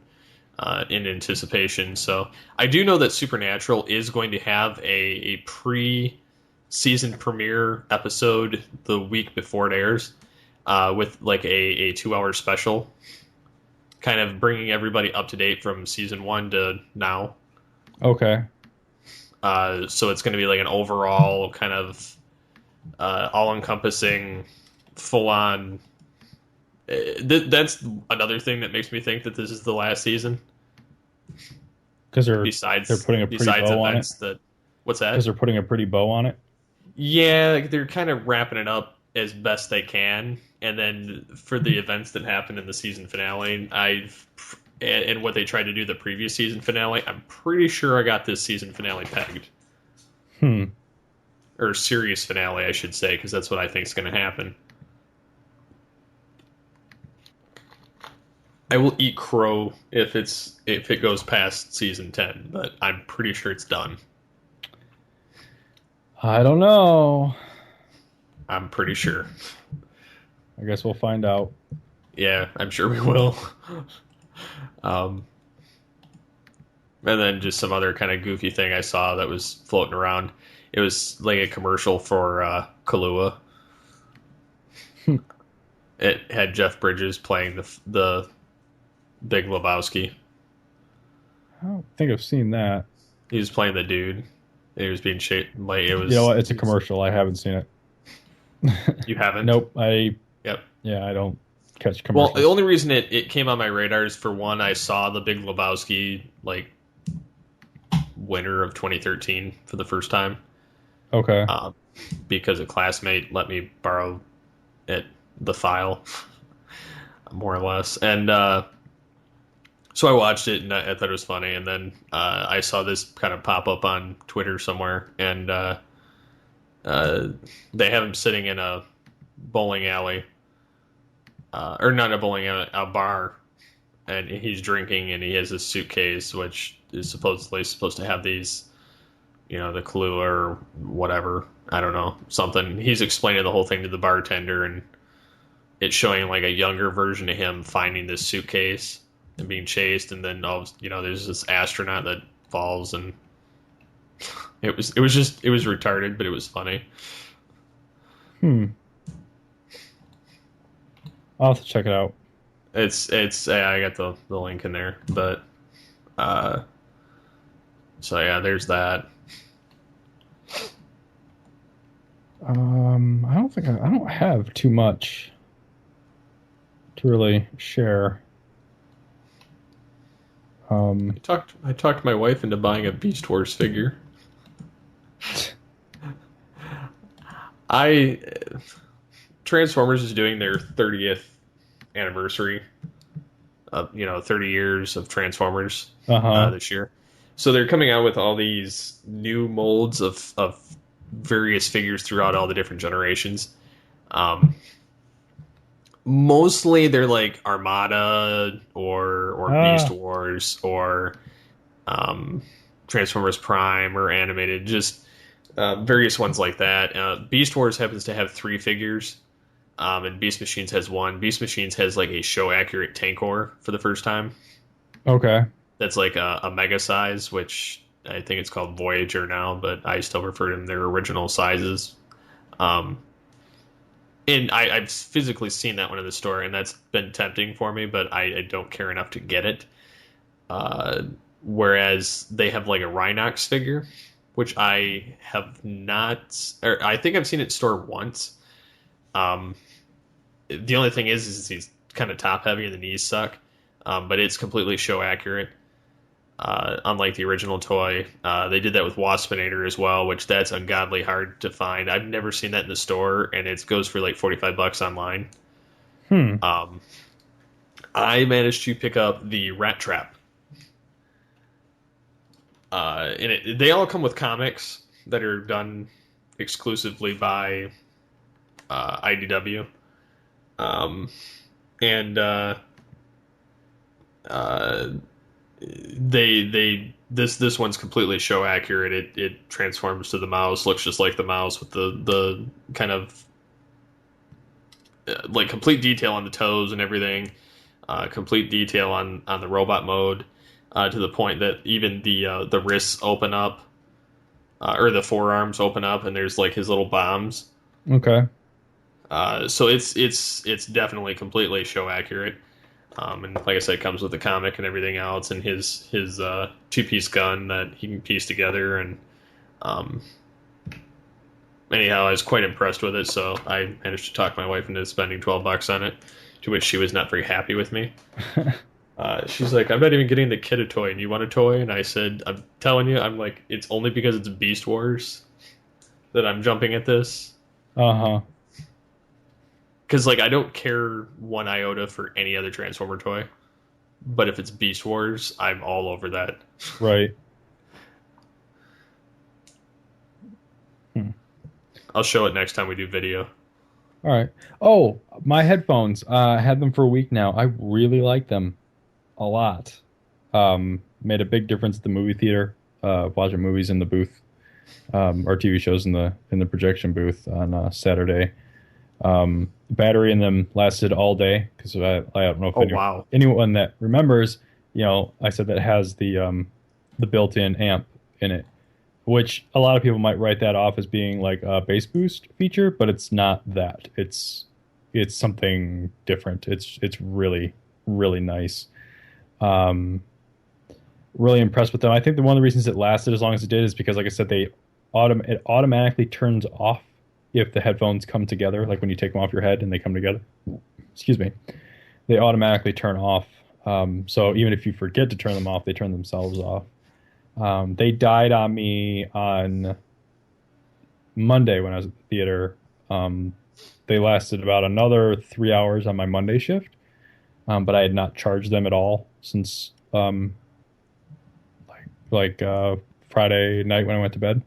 Speaker 4: in anticipation. So I do know that Supernatural is going to have a pre-season premiere episode the week before it airs, with like a 2-hour special, kind of bringing everybody up to date from season 1 to now.
Speaker 5: Okay.
Speaker 4: So it's going to be like an overall kind of all-encompassing, full-on. That's another thing that makes me think that this is the last season.
Speaker 5: Because they're putting a pretty bow on it.
Speaker 4: What's that?
Speaker 5: Because they're putting a pretty bow on it.
Speaker 4: Yeah, they're kind of wrapping it up as best they can, and then for the events that happened in the season finale, and what they tried to do the previous season finale, I'm pretty sure I got this season finale pegged. Or series finale, I should say, because that's what I think is going to happen. I will eat crow if it goes past season 10, but I'm pretty sure it's done.
Speaker 5: I don't know.
Speaker 4: I'm pretty sure.
Speaker 5: I guess we'll find out.
Speaker 4: Yeah, I'm sure we will. And then just some other kind of goofy thing I saw that was floating around. It was like a commercial for Kahlua. It had Jeff Bridges playing the Big Lebowski.
Speaker 5: I don't think I've seen that.
Speaker 4: He was playing the dude. He was being shaped like it was.
Speaker 5: You know what? It's a commercial. I haven't seen it.
Speaker 4: You haven't?
Speaker 5: Nope.
Speaker 4: Yep.
Speaker 5: Yeah, I don't catch commercials.
Speaker 4: Well, the only reason it came on my radar is, for one, I saw the Big Lebowski like winter of 2013 for the first time.
Speaker 5: Okay.
Speaker 4: Because a classmate let me borrow the file, more or less, and so I watched it and I thought it was funny. And then I saw this kind of pop up on Twitter somewhere, and they have him sitting in a bowling alley, or not a bowling alley, a bar, and he's drinking, and he has a suitcase which is supposedly supposed to have these, the Kahlua or whatever. I don't know, something. He's explaining the whole thing to the bartender, and it's showing like a younger version of him finding this suitcase and being chased, and then there's this astronaut that falls, and it was retarded, but it was funny.
Speaker 5: I'll have to check it out.
Speaker 4: It's I got the link in there, but so yeah, there's that.
Speaker 5: I don't have too much to really share.
Speaker 4: I talked my wife into buying a Beast Wars figure. Transformers is doing their 30th anniversary of 30 years of Transformers this year. So they're coming out with all these new molds of various figures throughout all the different generations. Mostly they're like Armada or Beast Wars or Transformers Prime or animated, just various ones like that. Beast Wars happens to have 3 figures, and Beast Machines has 1. Beast Machines has like a show accurate Tankor for the first time.
Speaker 5: Okay.
Speaker 4: That's like a mega size, which I think it's called Voyager now, but I still refer to them their original sizes. And I've physically seen that one in the store, and that's been tempting for me, but I don't care enough to get it. Whereas they have like a Rhinox figure, which I have not, or I think I've seen it store once. The only thing is he's kind of top heavy and the knees suck, but it's completely show accurate. Unlike the original toy, they did that with Waspinator as well, which that's ungodly hard to find. I've never seen that in the store, and it goes for like $45 online. I managed to pick up the Rat Trap. And they all come with comics that are done exclusively by IDW. This one's completely show accurate. It transforms to the mouse, looks just like the mouse with the kind of like complete detail on the toes and everything, complete detail on the robot mode, to the point that even the wrists open up, or the forearms open up, and there's like his little bombs.
Speaker 5: Okay.
Speaker 4: So it's definitely completely show accurate. And like I said, it comes with the comic and everything else, and his two-piece gun that he can piece together. And anyhow, I was quite impressed with it, so I managed to talk my wife into spending $12 on it, to which she was not very happy with me. She's like, I'm not even getting the kid a toy, and you want a toy? And I said, I'm telling you, I'm like, it's only because it's Beast Wars that I'm jumping at this.
Speaker 5: Uh-huh.
Speaker 4: Because, like, I don't care one iota for any other Transformer toy. But if it's Beast Wars, I'm all over that.
Speaker 5: Right.
Speaker 4: I'll show it next time we do video.
Speaker 5: All right. Oh, my headphones. I had them for a week now. I really like them a lot. Made a big difference at the movie theater, watching movies in the booth, or TV shows in the projection booth on Saturday. Battery in them lasted all day, because I don't know if anyone that remembers, I said that has the built-in amp in it, which a lot of people might write that off as being like a bass boost feature, but it's not that. It's something different. It's really, really nice. Really impressed with them. I think one of the reasons it lasted as long as it did is because, like I said, it automatically turns off if the headphones come together, like when you take them off your head and they come together. Excuse me. They automatically turn off. So even if you forget to turn them off, they turn themselves off. They died on me on Monday when I was at the theater. They lasted about another 3 hours on my Monday shift, but I had not charged them at all since Friday night when I went to bed.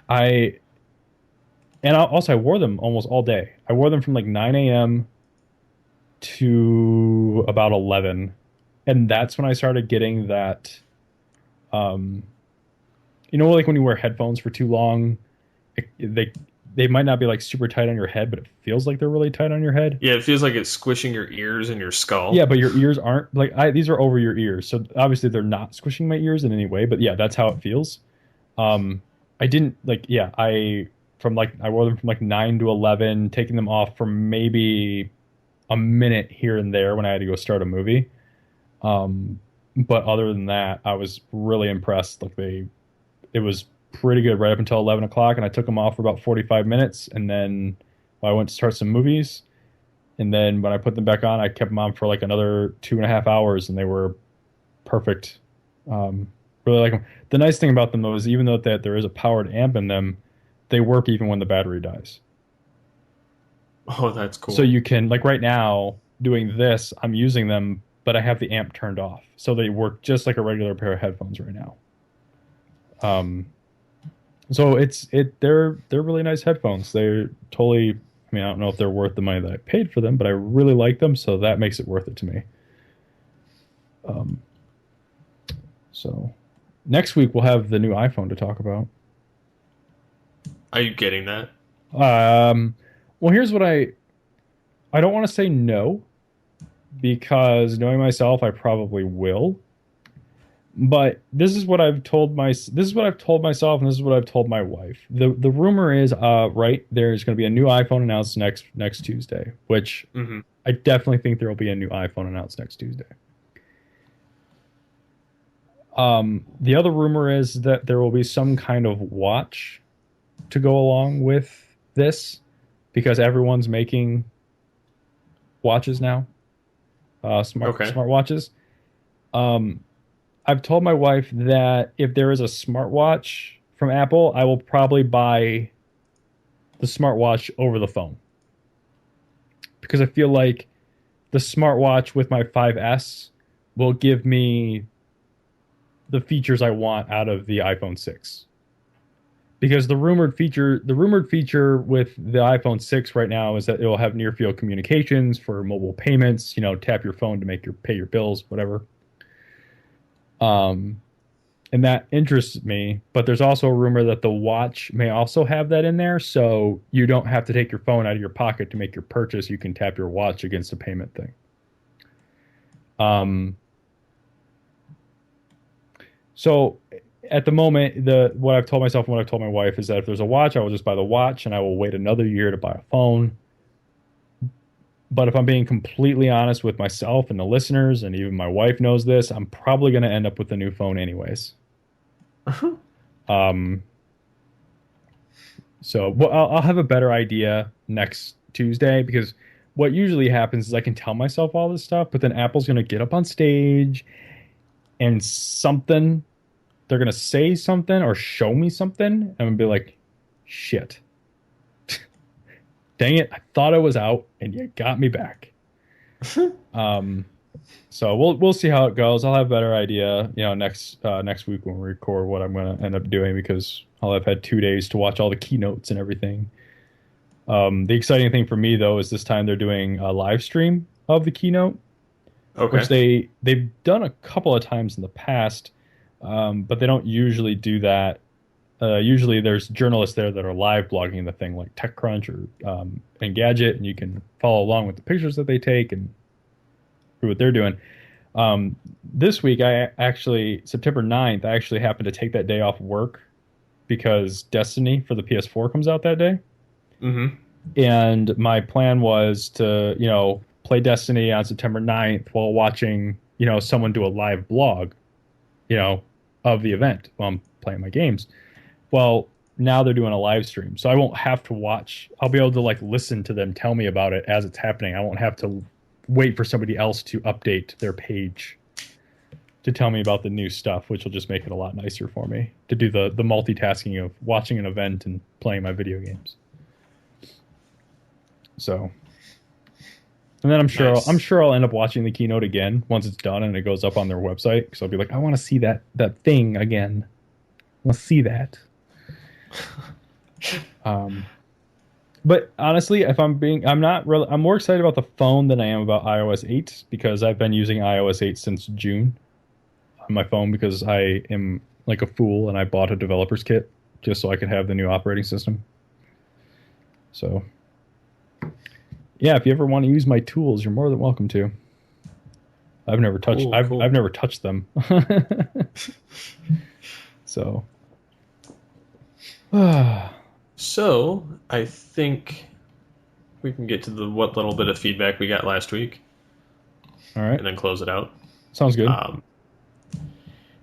Speaker 5: I wore them almost all day. I wore them from like 9 a.m. to about 11. And that's when I started getting that, like when you wear headphones for too long, they might not be like super tight on your head, but it feels like they're really tight on your head.
Speaker 4: Yeah, it feels like it's squishing your ears and your skull.
Speaker 5: Yeah, but your ears aren't these are over your ears, so obviously they're not squishing my ears in any way. But yeah, that's how it feels. I didn't I wore them from like 9 to 11, taking them off for maybe a minute here and there when I had to go start a movie. But other than that, I was really impressed. It was pretty good right up until 11 o'clock, and I took them off for about 45 minutes, and then I went to start some movies, and then when I put them back on, I kept them on for like another 2.5 hours, and they were perfect. Really like them. The nice thing about them, though, is even though that there is a powered amp in them, they work even when the battery dies.
Speaker 4: Oh, that's cool.
Speaker 5: So you can, like right now, doing this, I'm using them, but I have the amp turned off. So they work just like a regular pair of headphones right now. So they're really nice headphones. They're totally, I don't know if they're worth the money that I paid for them, but I really like them, so that makes it worth it to me. So next week we'll have the new iPhone to talk about.
Speaker 4: Are you getting that?
Speaker 5: Well, here's what I don't want to say no, because knowing myself, I probably will. But this is what I've told myself, and this is what I've told my wife. The rumor is, right, there's going to be a new iPhone announced next Tuesday, which I definitely think there will be a new iPhone announced next Tuesday. The other rumor is that there will be some kind of watch to go along with this, because everyone's making watches now, smart watches. I've told my wife that if there is a smartwatch from Apple, I will probably buy the smartwatch over the phone, because I feel like the smartwatch with my 5S will give me the features I want out of the iPhone 6. Because the rumored feature with the iPhone 6 right now is that it will have near field communications for mobile payments, tap your phone to pay your bills, whatever. And that interests me, but there's also a rumor that the watch may also have that in there, so you don't have to take your phone out of your pocket to make your purchase. You can tap your watch against a payment thing. So at the moment, what I've told myself and what I've told my wife is that if there's a watch, I will just buy the watch, and I will wait another year to buy a phone. But if I'm being completely honest with myself and the listeners, and even my wife knows this, I'm probably going to end up with a new phone anyways. So I'll have a better idea next Tuesday, because what usually happens is I can tell myself all this stuff, but then Apple's going to get up on stage and they're going to say something or show me something, and I'm going to be like, shit. Dang it, I thought I was out, and you got me back. So we'll see how it goes. I'll have a better idea, next week when we record, what I'm going to end up doing, because I'll have had 2 days to watch all the keynotes and everything. The exciting thing for me, though, is this time they're doing a live stream of the keynote, which they've done a couple of times in the past, but they don't usually do that. Usually there's journalists there that are live blogging the thing, like TechCrunch or Engadget, and you can follow along with the pictures that they take and see what they're doing. This week, September 9th, I actually happened to take that day off work because Destiny for the PS4 comes out that day.
Speaker 4: Mm-hmm.
Speaker 5: And my plan was to, play Destiny on September 9th while watching, someone do a live blog, of the event while I'm playing my games. Well, now they're doing a live stream, so I won't have to watch. I'll be able to listen to them tell me about it as it's happening. I won't have to wait for somebody else to update their page to tell me about the new stuff, which will just make it a lot nicer for me to do the multitasking of watching an event and playing my video games. So, and then I'm sure I'll end up watching the keynote again once it's done and it goes up on their website, because I'll be like, I want to see that thing again. I want to see that. But honestly, I'm more excited about the phone than I am about iOS 8, because I've been using iOS 8 since June on my phone, because I am like a fool and I bought a developer's kit just so I could have the new operating system. So, yeah, if you ever want to use my tools, you're more than welcome to. I've never touched. Cool. I've never touched them. So.
Speaker 4: So I think we can get to what little bit of feedback we got last week.
Speaker 5: All right,
Speaker 4: and then close it out.
Speaker 5: Sounds good.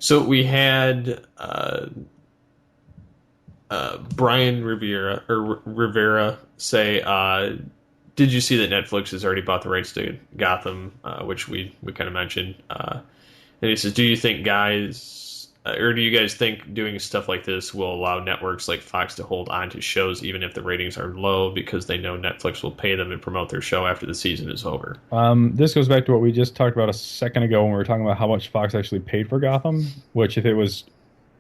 Speaker 4: So we had Brian Rivera say, did you see that Netflix has already bought the rights to Gotham, which we kind of mentioned. And he says, do you guys think doing stuff like this will allow networks like Fox to hold on to shows even if the ratings are low, because they know Netflix will pay them and promote their show after the season is over?
Speaker 5: This goes back to what we just talked about a second ago when we were talking about how much Fox actually paid for Gotham, which if it was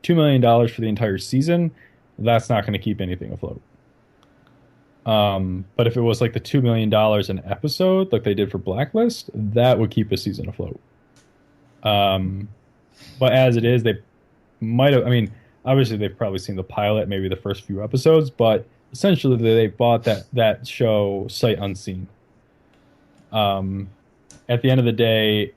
Speaker 5: $2 million for the entire season, that's not going to keep anything afloat. But if it was like the $2 million an episode, like they did for Blacklist, that would keep a season afloat. But as it is, they might have, obviously they've probably seen the pilot, maybe the first few episodes, but essentially they bought that show sight unseen. At the end of the day,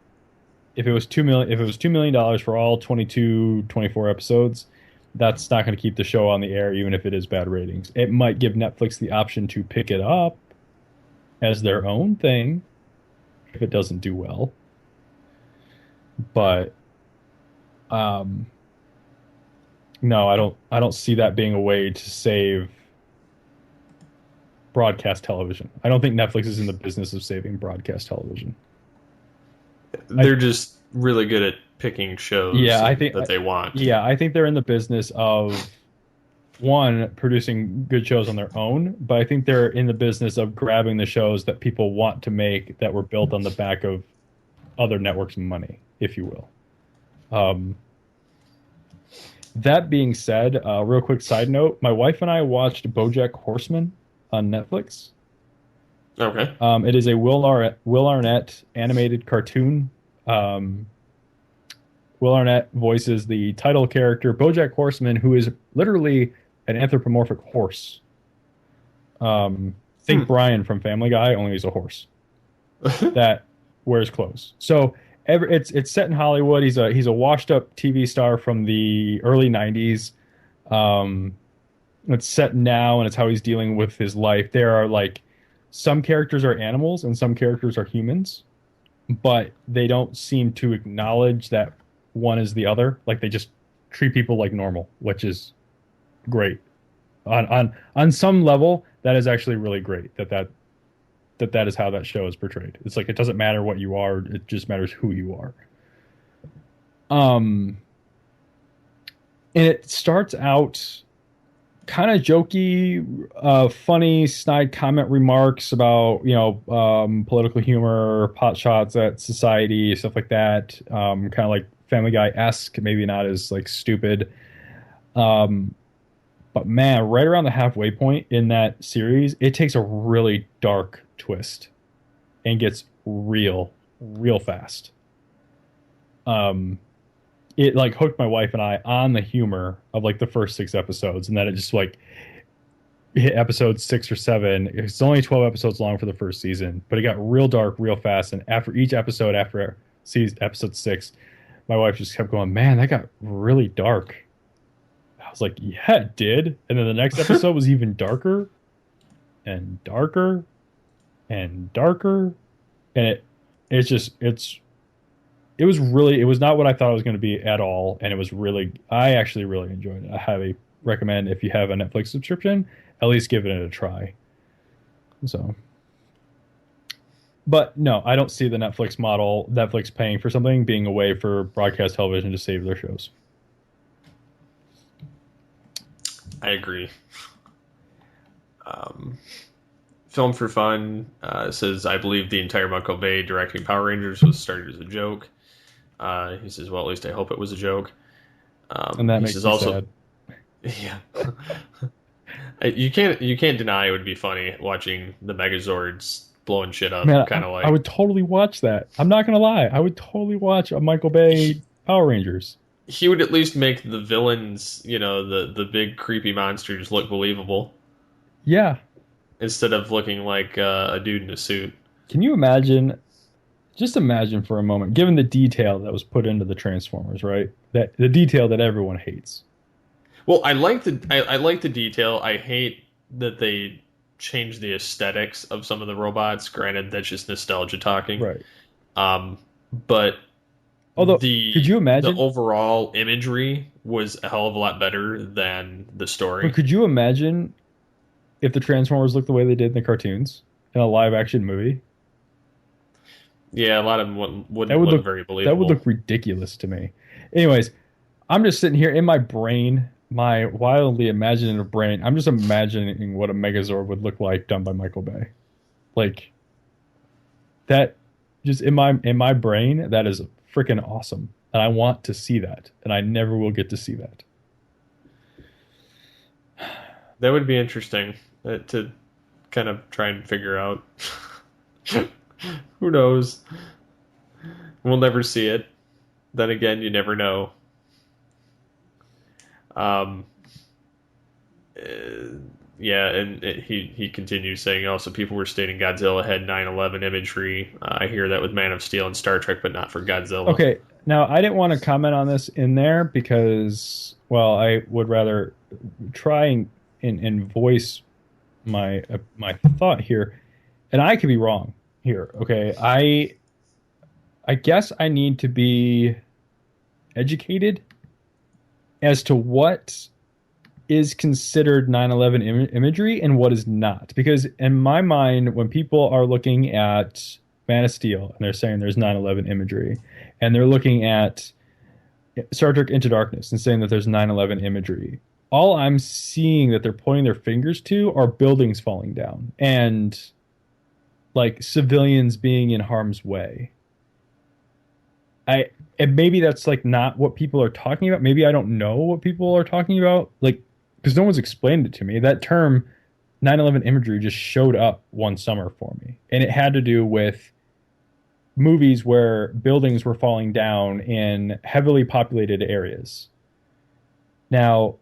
Speaker 5: if it was $2 million for all 22, 24 episodes, that's not going to keep the show on the air, even if it is bad ratings. It might give Netflix the option to pick it up as their own thing, if it doesn't do well. But no, I don't see that being a way to save broadcast television. I don't think Netflix is in the business of saving broadcast television.
Speaker 4: They're just really good at picking shows
Speaker 5: I think
Speaker 4: that they want.
Speaker 5: Yeah, I think they're in the business of one, producing good shows on their own, but I think they're in the business of grabbing the shows that people want to make that were built on the back of other networks' money, if you will. That being said, real quick side note, my wife and I watched BoJack Horseman on Netflix.
Speaker 4: Okay.
Speaker 5: It is a Will Arnett animated cartoon. Will Arnett voices the title character, BoJack Horseman, who is literally an anthropomorphic horse. Think Brian from Family Guy, only he's a horse that wears clothes. So it's set in Hollywood. He's a washed up TV star from the early '90s. It's set now, and it's how he's dealing with his life. There are like some characters are animals and some characters are humans, but they don't seem to acknowledge that one is the other. Like they just treat people like normal, which is great. On some level, that is actually really great. That is how that show is portrayed. It's like it doesn't matter what you are; it just matters who you are. And it starts out kind of jokey, funny, snide comment remarks about political humor, pot shots at society, stuff like that. Kind of like Family Guy-esque, maybe not as like stupid. But man, right around the halfway point in that series, it takes a really dark twist and gets real fast. It like hooked my wife and I on the humor of like the first 6 episodes, and then it just like hit episode 6 or 7. It's only 12 episodes long for the first season, but it got real dark real fast. And after each episode, after episode 6, my wife just kept going, "Man, that got really dark." I was like, "Yeah, it did." And then the next episode was even darker and darker and darker, and it was not what I thought it was going to be at all, and I actually really enjoyed it. I highly recommend, if you have a Netflix subscription, at least giving it a try. So, but no, I don't see the Netflix model, Netflix paying for something, being a way for broadcast television to save their shows.
Speaker 4: I agree. Film for Fun says, I believe the entire Michael Bay directing Power Rangers was started as a joke. He says, well, at least I hope it was a joke.
Speaker 5: And that makes me sad.
Speaker 4: Yeah. You can't deny it would be funny watching the Megazords blowing shit up.
Speaker 5: Man,
Speaker 4: kind of like
Speaker 5: I would totally watch that. I'm not gonna lie. I would totally watch a Michael Bay Power Rangers.
Speaker 4: He would at least make the villains, the big creepy monsters look believable.
Speaker 5: Yeah.
Speaker 4: Instead of looking like a dude in a suit.
Speaker 5: Can you imagine? Just imagine for a moment, given the detail that was put into the Transformers, right? That the detail that everyone hates.
Speaker 4: Well, I like the detail. I hate that they changed the aesthetics of some of the robots. Granted, that's just nostalgia talking.
Speaker 5: Right.
Speaker 4: But
Speaker 5: although, could you imagine
Speaker 4: the overall imagery was a hell of a lot better than the story?
Speaker 5: But could you imagine if the Transformers looked the way they did in the cartoons in a live action movie?
Speaker 4: Yeah, a lot of them wouldn't look very believable.
Speaker 5: That would look ridiculous to me. Anyways, I'm just sitting here in my brain, my wildly imaginative brain. I'm just imagining what a Megazord would look like done by Michael Bay. Like that, just in my brain, that is freaking awesome, and I want to see that, and I never will get to see that.
Speaker 4: That would be interesting to kind of try and figure out. Who knows? We'll never see it. Then again, you never know. Yeah, and he continues saying also people were stating Godzilla had 9/11 imagery. I hear that with Man of Steel and Star Trek, but not for Godzilla.
Speaker 5: Okay, now I didn't want to comment on this in there because, well, I would rather try and voice my thought here, and I could be wrong here. Okay, I guess I need to be educated as to what is considered 9/11 imagery and what is not. Because in my mind, when people are looking at Man of Steel and they're saying there's 9/11 imagery, and they're looking at Star Trek Into Darkness and saying that there's 9/11 imagery, all I'm seeing that they're pointing their fingers to are buildings falling down and like civilians being in harm's way. And maybe that's like not what people are talking about. Maybe I don't know what people are talking about, like, because no one's explained it to me. That term 9/11 imagery just showed up one summer for me, and it had to do with movies where buildings were falling down in heavily populated areas. Now,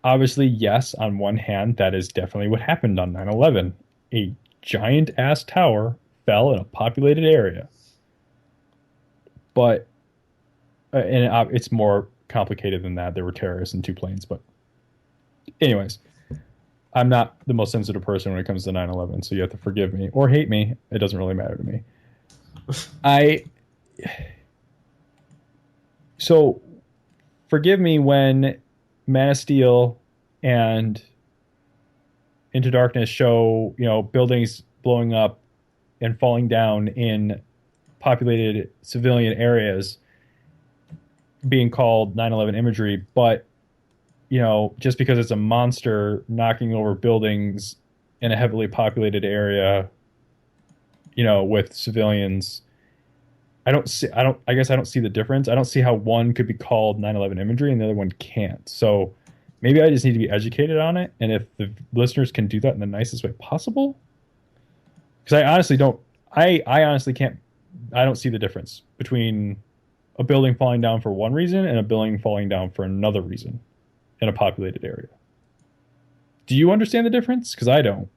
Speaker 5: obviously, yes, on one hand, that is definitely what happened on 9/11. A giant ass tower fell in a populated area. But, and it's more complicated than that. There were terrorists in 2 planes. But anyways, I'm not the most sensitive person when it comes to 9/11, so you have to forgive me or hate me. It doesn't really matter to me. So forgive me when Man of Steel and Into Darkness show, buildings blowing up and falling down in populated civilian areas being called 9/11 imagery, but just because it's a monster knocking over buildings in a heavily populated area, with civilians, I guess I don't see the difference. I don't see how one could be called 9/11 imagery and the other one can't. So maybe I just need to be educated on it, and if the listeners can do that in the nicest way possible, because I honestly can't. I don't see the difference between a building falling down for one reason and a building falling down for another reason in a populated area. Do you understand the difference? Because I don't.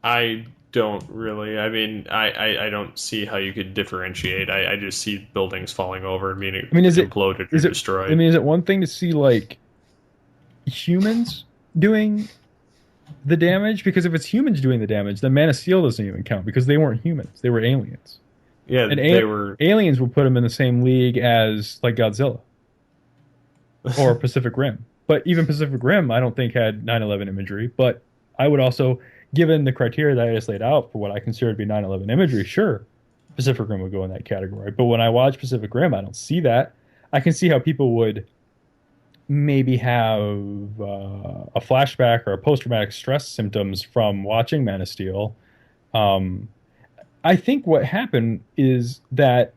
Speaker 4: I don't really. I mean, I don't see how you could differentiate. I just see buildings falling over, meaning imploded or destroyed.
Speaker 5: Is it one thing to see like humans doing the damage? Because if it's humans doing the damage, then Man of Steel doesn't even count because they weren't humans; they were aliens.
Speaker 4: Yeah,
Speaker 5: and
Speaker 4: they were.
Speaker 5: Aliens will put them in the same league as like Godzilla or Pacific Rim. But even Pacific Rim, I don't think had 9/11 imagery. But I would also, given the criteria that I just laid out for what I consider to be 9/11 imagery, sure, Pacific Rim would go in that category. But when I watch Pacific Rim, I don't see that. I can see how people would maybe have a flashback or a post-traumatic stress symptoms from watching Man of Steel. I think what happened is that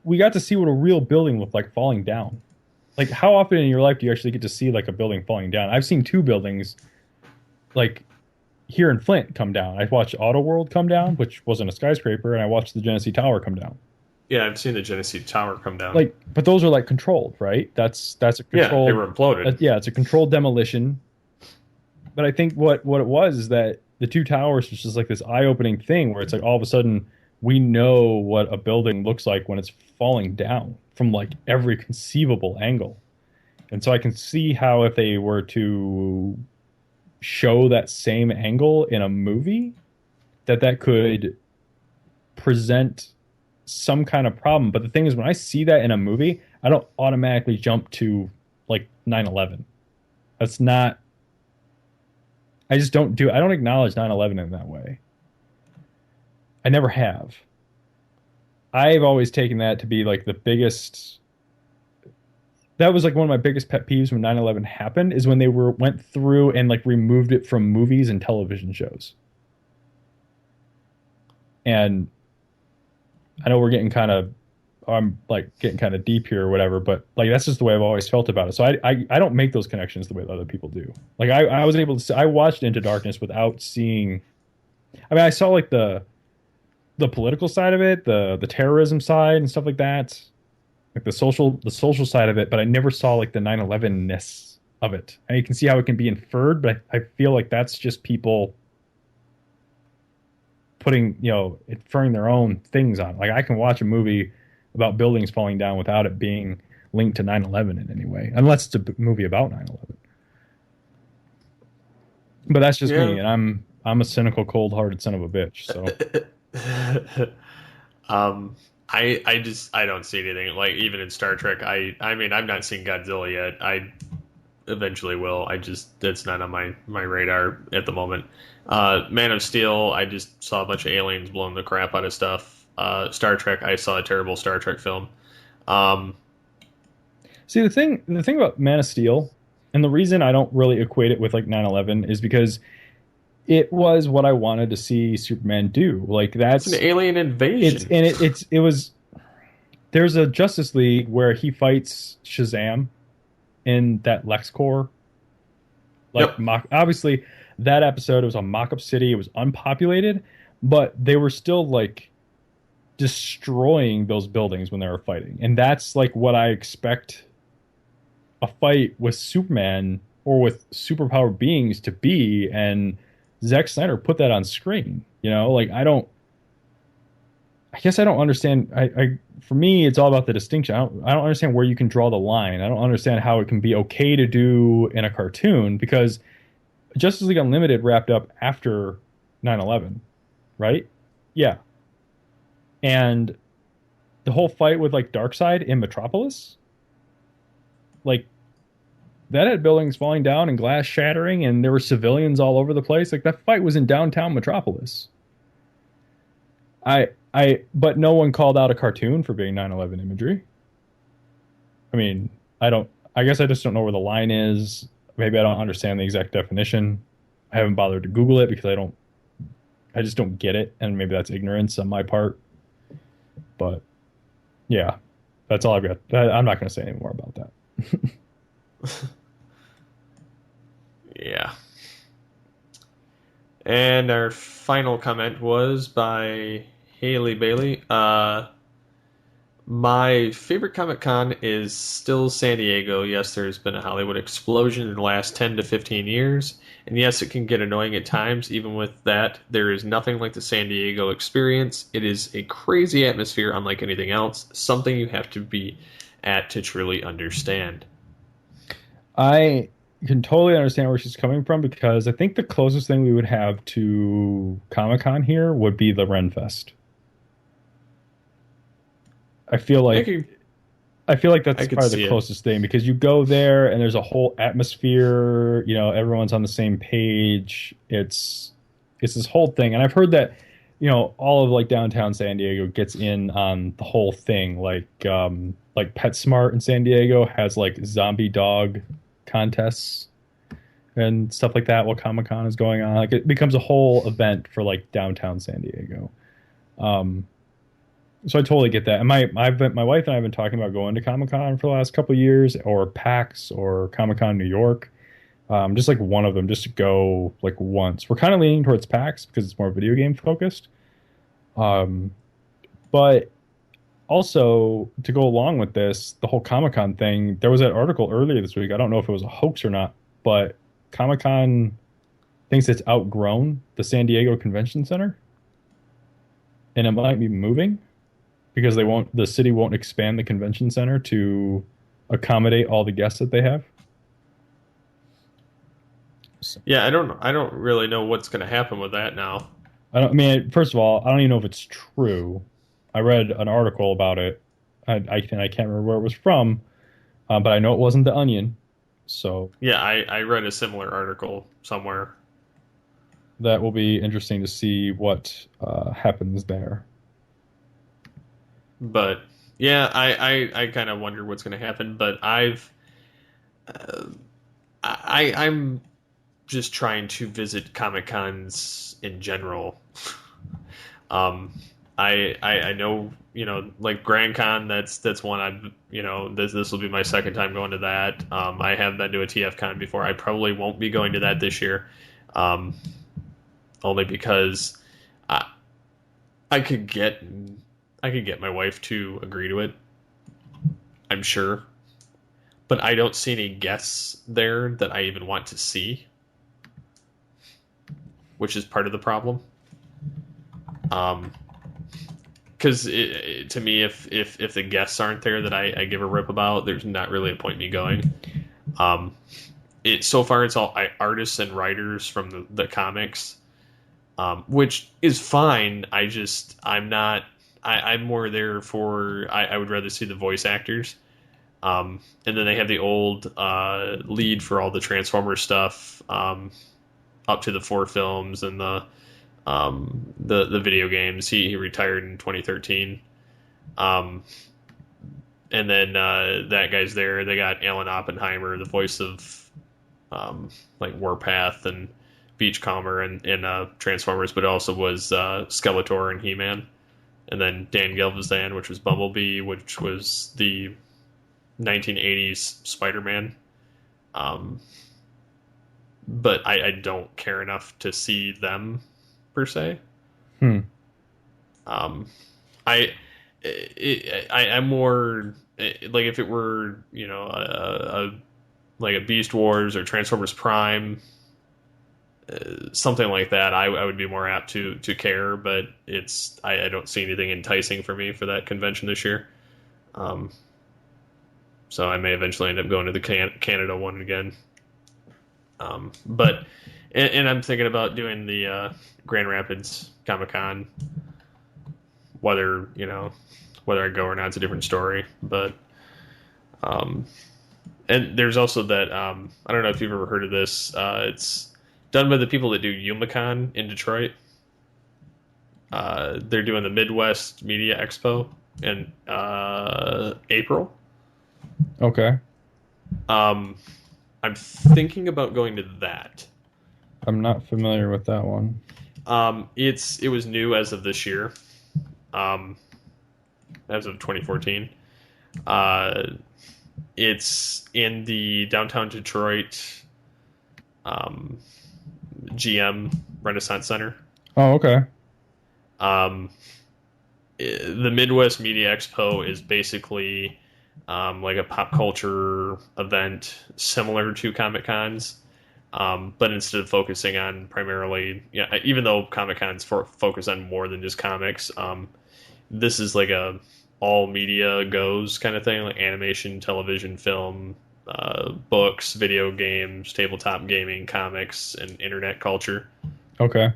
Speaker 5: we got to see what a real building looked like falling down. Like, how often in your life do you actually get to see like a building falling down? I've seen 2 buildings, like here in Flint, come down. I watched Auto World come down, which wasn't a skyscraper, and I watched the Genesee Tower come down.
Speaker 4: Yeah, I've seen the Genesee Tower come down.
Speaker 5: Like, but those are like controlled, right? That's a controlled.
Speaker 4: Yeah, they were imploded.
Speaker 5: It's a controlled demolition. But I think what it was is that the 2 towers was just like this eye-opening thing where it's like all of a sudden we know what a building looks like when it's falling down from like every conceivable angle. And so I can see how if they were to show that same angle in a movie, that could present some kind of problem. But the thing is, when I see that in a movie, I don't automatically jump to like 9/11. That's not. I don't acknowledge 9/11 in that way. I never have. I've always taken that to be like the biggest. That was like one of my biggest pet peeves when 9/11 happened, is when they went through and like removed it from movies and television shows. And I know we're getting kind of deep here or whatever, but like that's just the way I've always felt about it. So I don't make those connections the way that other people do. Like I was able to I watched Into Darkness without seeing. I mean, I saw like the political side of it, the terrorism side and stuff like that, like the social side of it, but I never saw like the 9/11-ness of it. And you can see how it can be inferred, but I feel like that's just people inferring their own things on it. Like I can watch a movie about buildings falling down without it being linked to 9/11 in any way, unless it's a movie about 9/11. But that's just me, and I'm a cynical, cold-hearted son of a bitch. So
Speaker 4: I don't see anything like even in Star Trek. I mean I've not seen Godzilla yet. I eventually will. It's not on my radar at the moment. Man of Steel, I just saw a bunch of aliens blowing the crap out of stuff. Star Trek, I saw a terrible Star Trek film.
Speaker 5: see the thing about Man of Steel, and the reason I don't really equate it with like 9/11 is because it was what I wanted to see Superman do. Like that's
Speaker 4: It's an alien invasion.
Speaker 5: it was. There's a Justice League where he fights Shazam in that LexCorp. Like
Speaker 4: Yep.
Speaker 5: obviously that episode, it was on Mock-Up City. It was unpopulated, but they were still like destroying those buildings when they were fighting. And that's like what I expect a fight with Superman or with superpowered beings to be. And Zack Snyder put that on screen. You know, like I guess I don't understand. For me, it's all about the distinction. I don't understand where you can draw the line. I don't understand how it can be okay to do in a cartoon because Justice League Unlimited wrapped up after 9/11, right? Yeah. And the whole fight with like Darkseid in Metropolis, like that had buildings falling down and glass shattering and there were civilians all over the place. Like that fight was in downtown Metropolis. But no one called out a cartoon for being 9/11 imagery. I mean, I guess I just don't know where the line is. Maybe I don't understand the exact definition. I haven't bothered to Google it because I just don't get it. And maybe that's ignorance on my part. But yeah, that's all I've got. I'm not going to say any more about that.
Speaker 4: Yeah. And our final comment was by Haley Bailey. My favorite Comic Con is still San Diego. Yes, there's been a Hollywood explosion in the last 10 to 15 years. And yes, it can get annoying at times. Even with that, there is nothing like the San Diego experience. It is a crazy atmosphere unlike anything else. Something you have to be at to truly understand.
Speaker 5: I can totally understand where she's coming from because I think the closest thing we would have to Comic-Con here would be the Renfest. I feel like that's probably the closest thing because you go there and there's a whole atmosphere, you know, everyone's on the same page. It's this whole thing. And I've heard that, you know, all of like downtown San Diego gets in on the whole thing. Like PetSmart in San Diego has like zombie dog contests and stuff like that while Comic-Con is going on. Like it becomes a whole event for like downtown San Diego. So I totally get that. And my wife and I have been talking about going to Comic-Con for the last couple of years, or PAX or Comic-Con New York. Just like one of them, just to go like once. We're kind of leaning towards PAX because it's more video game focused. But also to go along with this, the whole Comic-Con thing, there was that article earlier this week. I don't know if it was a hoax or not, but Comic-Con thinks it's outgrown the San Diego Convention Center. And it might be moving because the city won't expand the convention center to accommodate all the guests that they have. So,
Speaker 4: yeah, I don't really know what's going to happen with that now.
Speaker 5: First of all, I don't even know if it's true. I read an article about it. I can't remember where it was from, but I know it wasn't The Onion. So
Speaker 4: yeah, I read a similar article somewhere.
Speaker 5: That will be interesting to see what happens there.
Speaker 4: But yeah, I kind of wonder what's going to happen. But I'm just trying to visit Comic Cons in general. I know, you know, like Grand Con, that's one I've, you know, this will be my second time going to that. I have been to a TF Con before. I probably won't be going to that this year. Only because I could get my wife to agree to it, I'm sure. But I don't see any guests there that I even want to see, which is part of the problem. Because to me, if the guests aren't there that I give a rip about, there's not really a point in me going. So far it's all artists and writers from the comics. which is fine. I'm more there for, I would rather see the voice actors. And then they have the old lead for all the Transformers stuff, up to the 4 films and the video games. He retired in 2013. And then that guy's there. They got Alan Oppenheimer, the voice of like Warpath and Beachcomber and Transformers, but it also was Skeletor and He-Man. And then Dan Galvezan, which was Bumblebee, which was the 1980s Spider-Man. But I don't care enough to see them per se. I'm more like if it were, you know, like a Beast Wars or Transformers Prime, something like that, I would be more apt to care. But I don't see anything enticing for me for that convention this year. So I may eventually end up going to the Canada one again. But I'm thinking about doing the Grand Rapids Comic-Con. Whether I go or not, it's a different story. But and there's also that I don't know if you've ever heard of this. It's done by the people that do YumaCon in Detroit. They're doing the Midwest Media Expo in April.
Speaker 5: Okay.
Speaker 4: I'm thinking about going to that.
Speaker 5: I'm not familiar with that one.
Speaker 4: It was new as of this year. As of 2014. It's in the downtown Detroit GM Renaissance Center.
Speaker 5: Oh, okay.
Speaker 4: The Midwest Media Expo is basically like a pop culture event similar to Comic Cons, but instead of focusing on primarily, even though Comic Cons focus on more than just comics, this is like a all media goes kind of thing, like animation, television, film, books, video games, tabletop gaming, comics, and internet culture.
Speaker 5: Okay.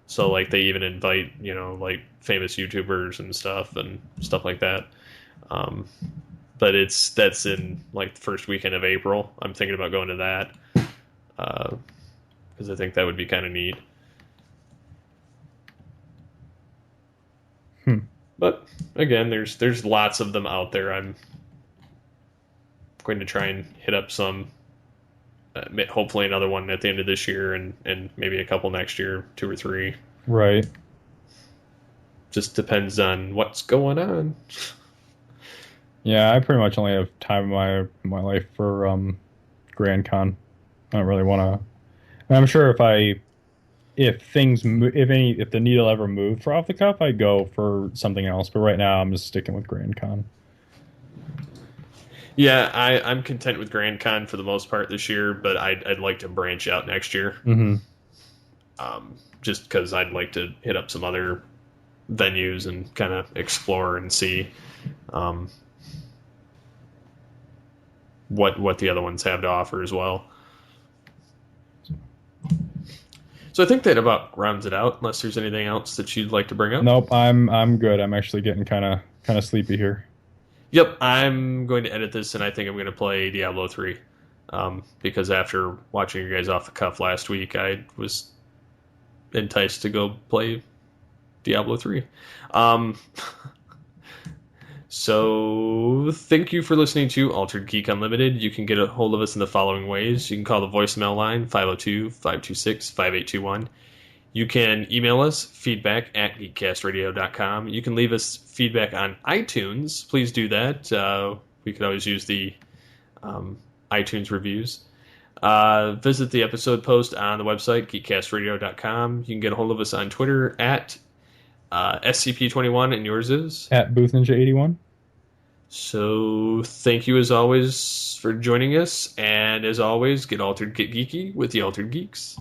Speaker 4: So like they even invite, like famous YouTubers and stuff like that. But that's in like the first weekend of April. I'm thinking about going to that because I think that would be kind of neat. But again, there's lots of them out there. I'm going to try and hit up some. Hopefully another one at the end of this year and maybe a couple next year, 2 or 3.
Speaker 5: Right.
Speaker 4: Just depends on what's going on.
Speaker 5: Yeah, I pretty much only have time in my life for Grand Con. I don't really want to. I'm sure if the needle ever moved for Off the Cuff, I'd go for something else. But right now, I'm just sticking with Grand Con.
Speaker 4: Yeah, I'm content with Grand Con for the most part this year, but I'd like to branch out next year.
Speaker 5: Mm-hmm.
Speaker 4: Just because I'd like to hit up some other venues and kind of explore and see what the other ones have to offer as well. So I think that about rounds it out, unless there's anything else that you'd like to bring up.
Speaker 5: Nope, I'm good. I'm actually getting kind of sleepy here.
Speaker 4: Yep, I'm going to edit this, and I think I'm going to play Diablo 3. Because after watching you guys Off the Cuff last week, I was enticed to go play Diablo 3. So thank you for listening to Altered Geek Unlimited. You can get a hold of us in the following ways. You can call the voicemail line, 502-526-5821. You can email us, feedback@geekcastradio.com. You can leave us feedback on iTunes. Please do that. We could always use the iTunes reviews. Visit the episode post on the website, geekcastradio.com. You can get a hold of us on Twitter at SCP21, and yours is?
Speaker 5: At BoothNinja81.
Speaker 4: So thank you as always for joining us, and as always, get altered, get geeky with the Altered Geeks.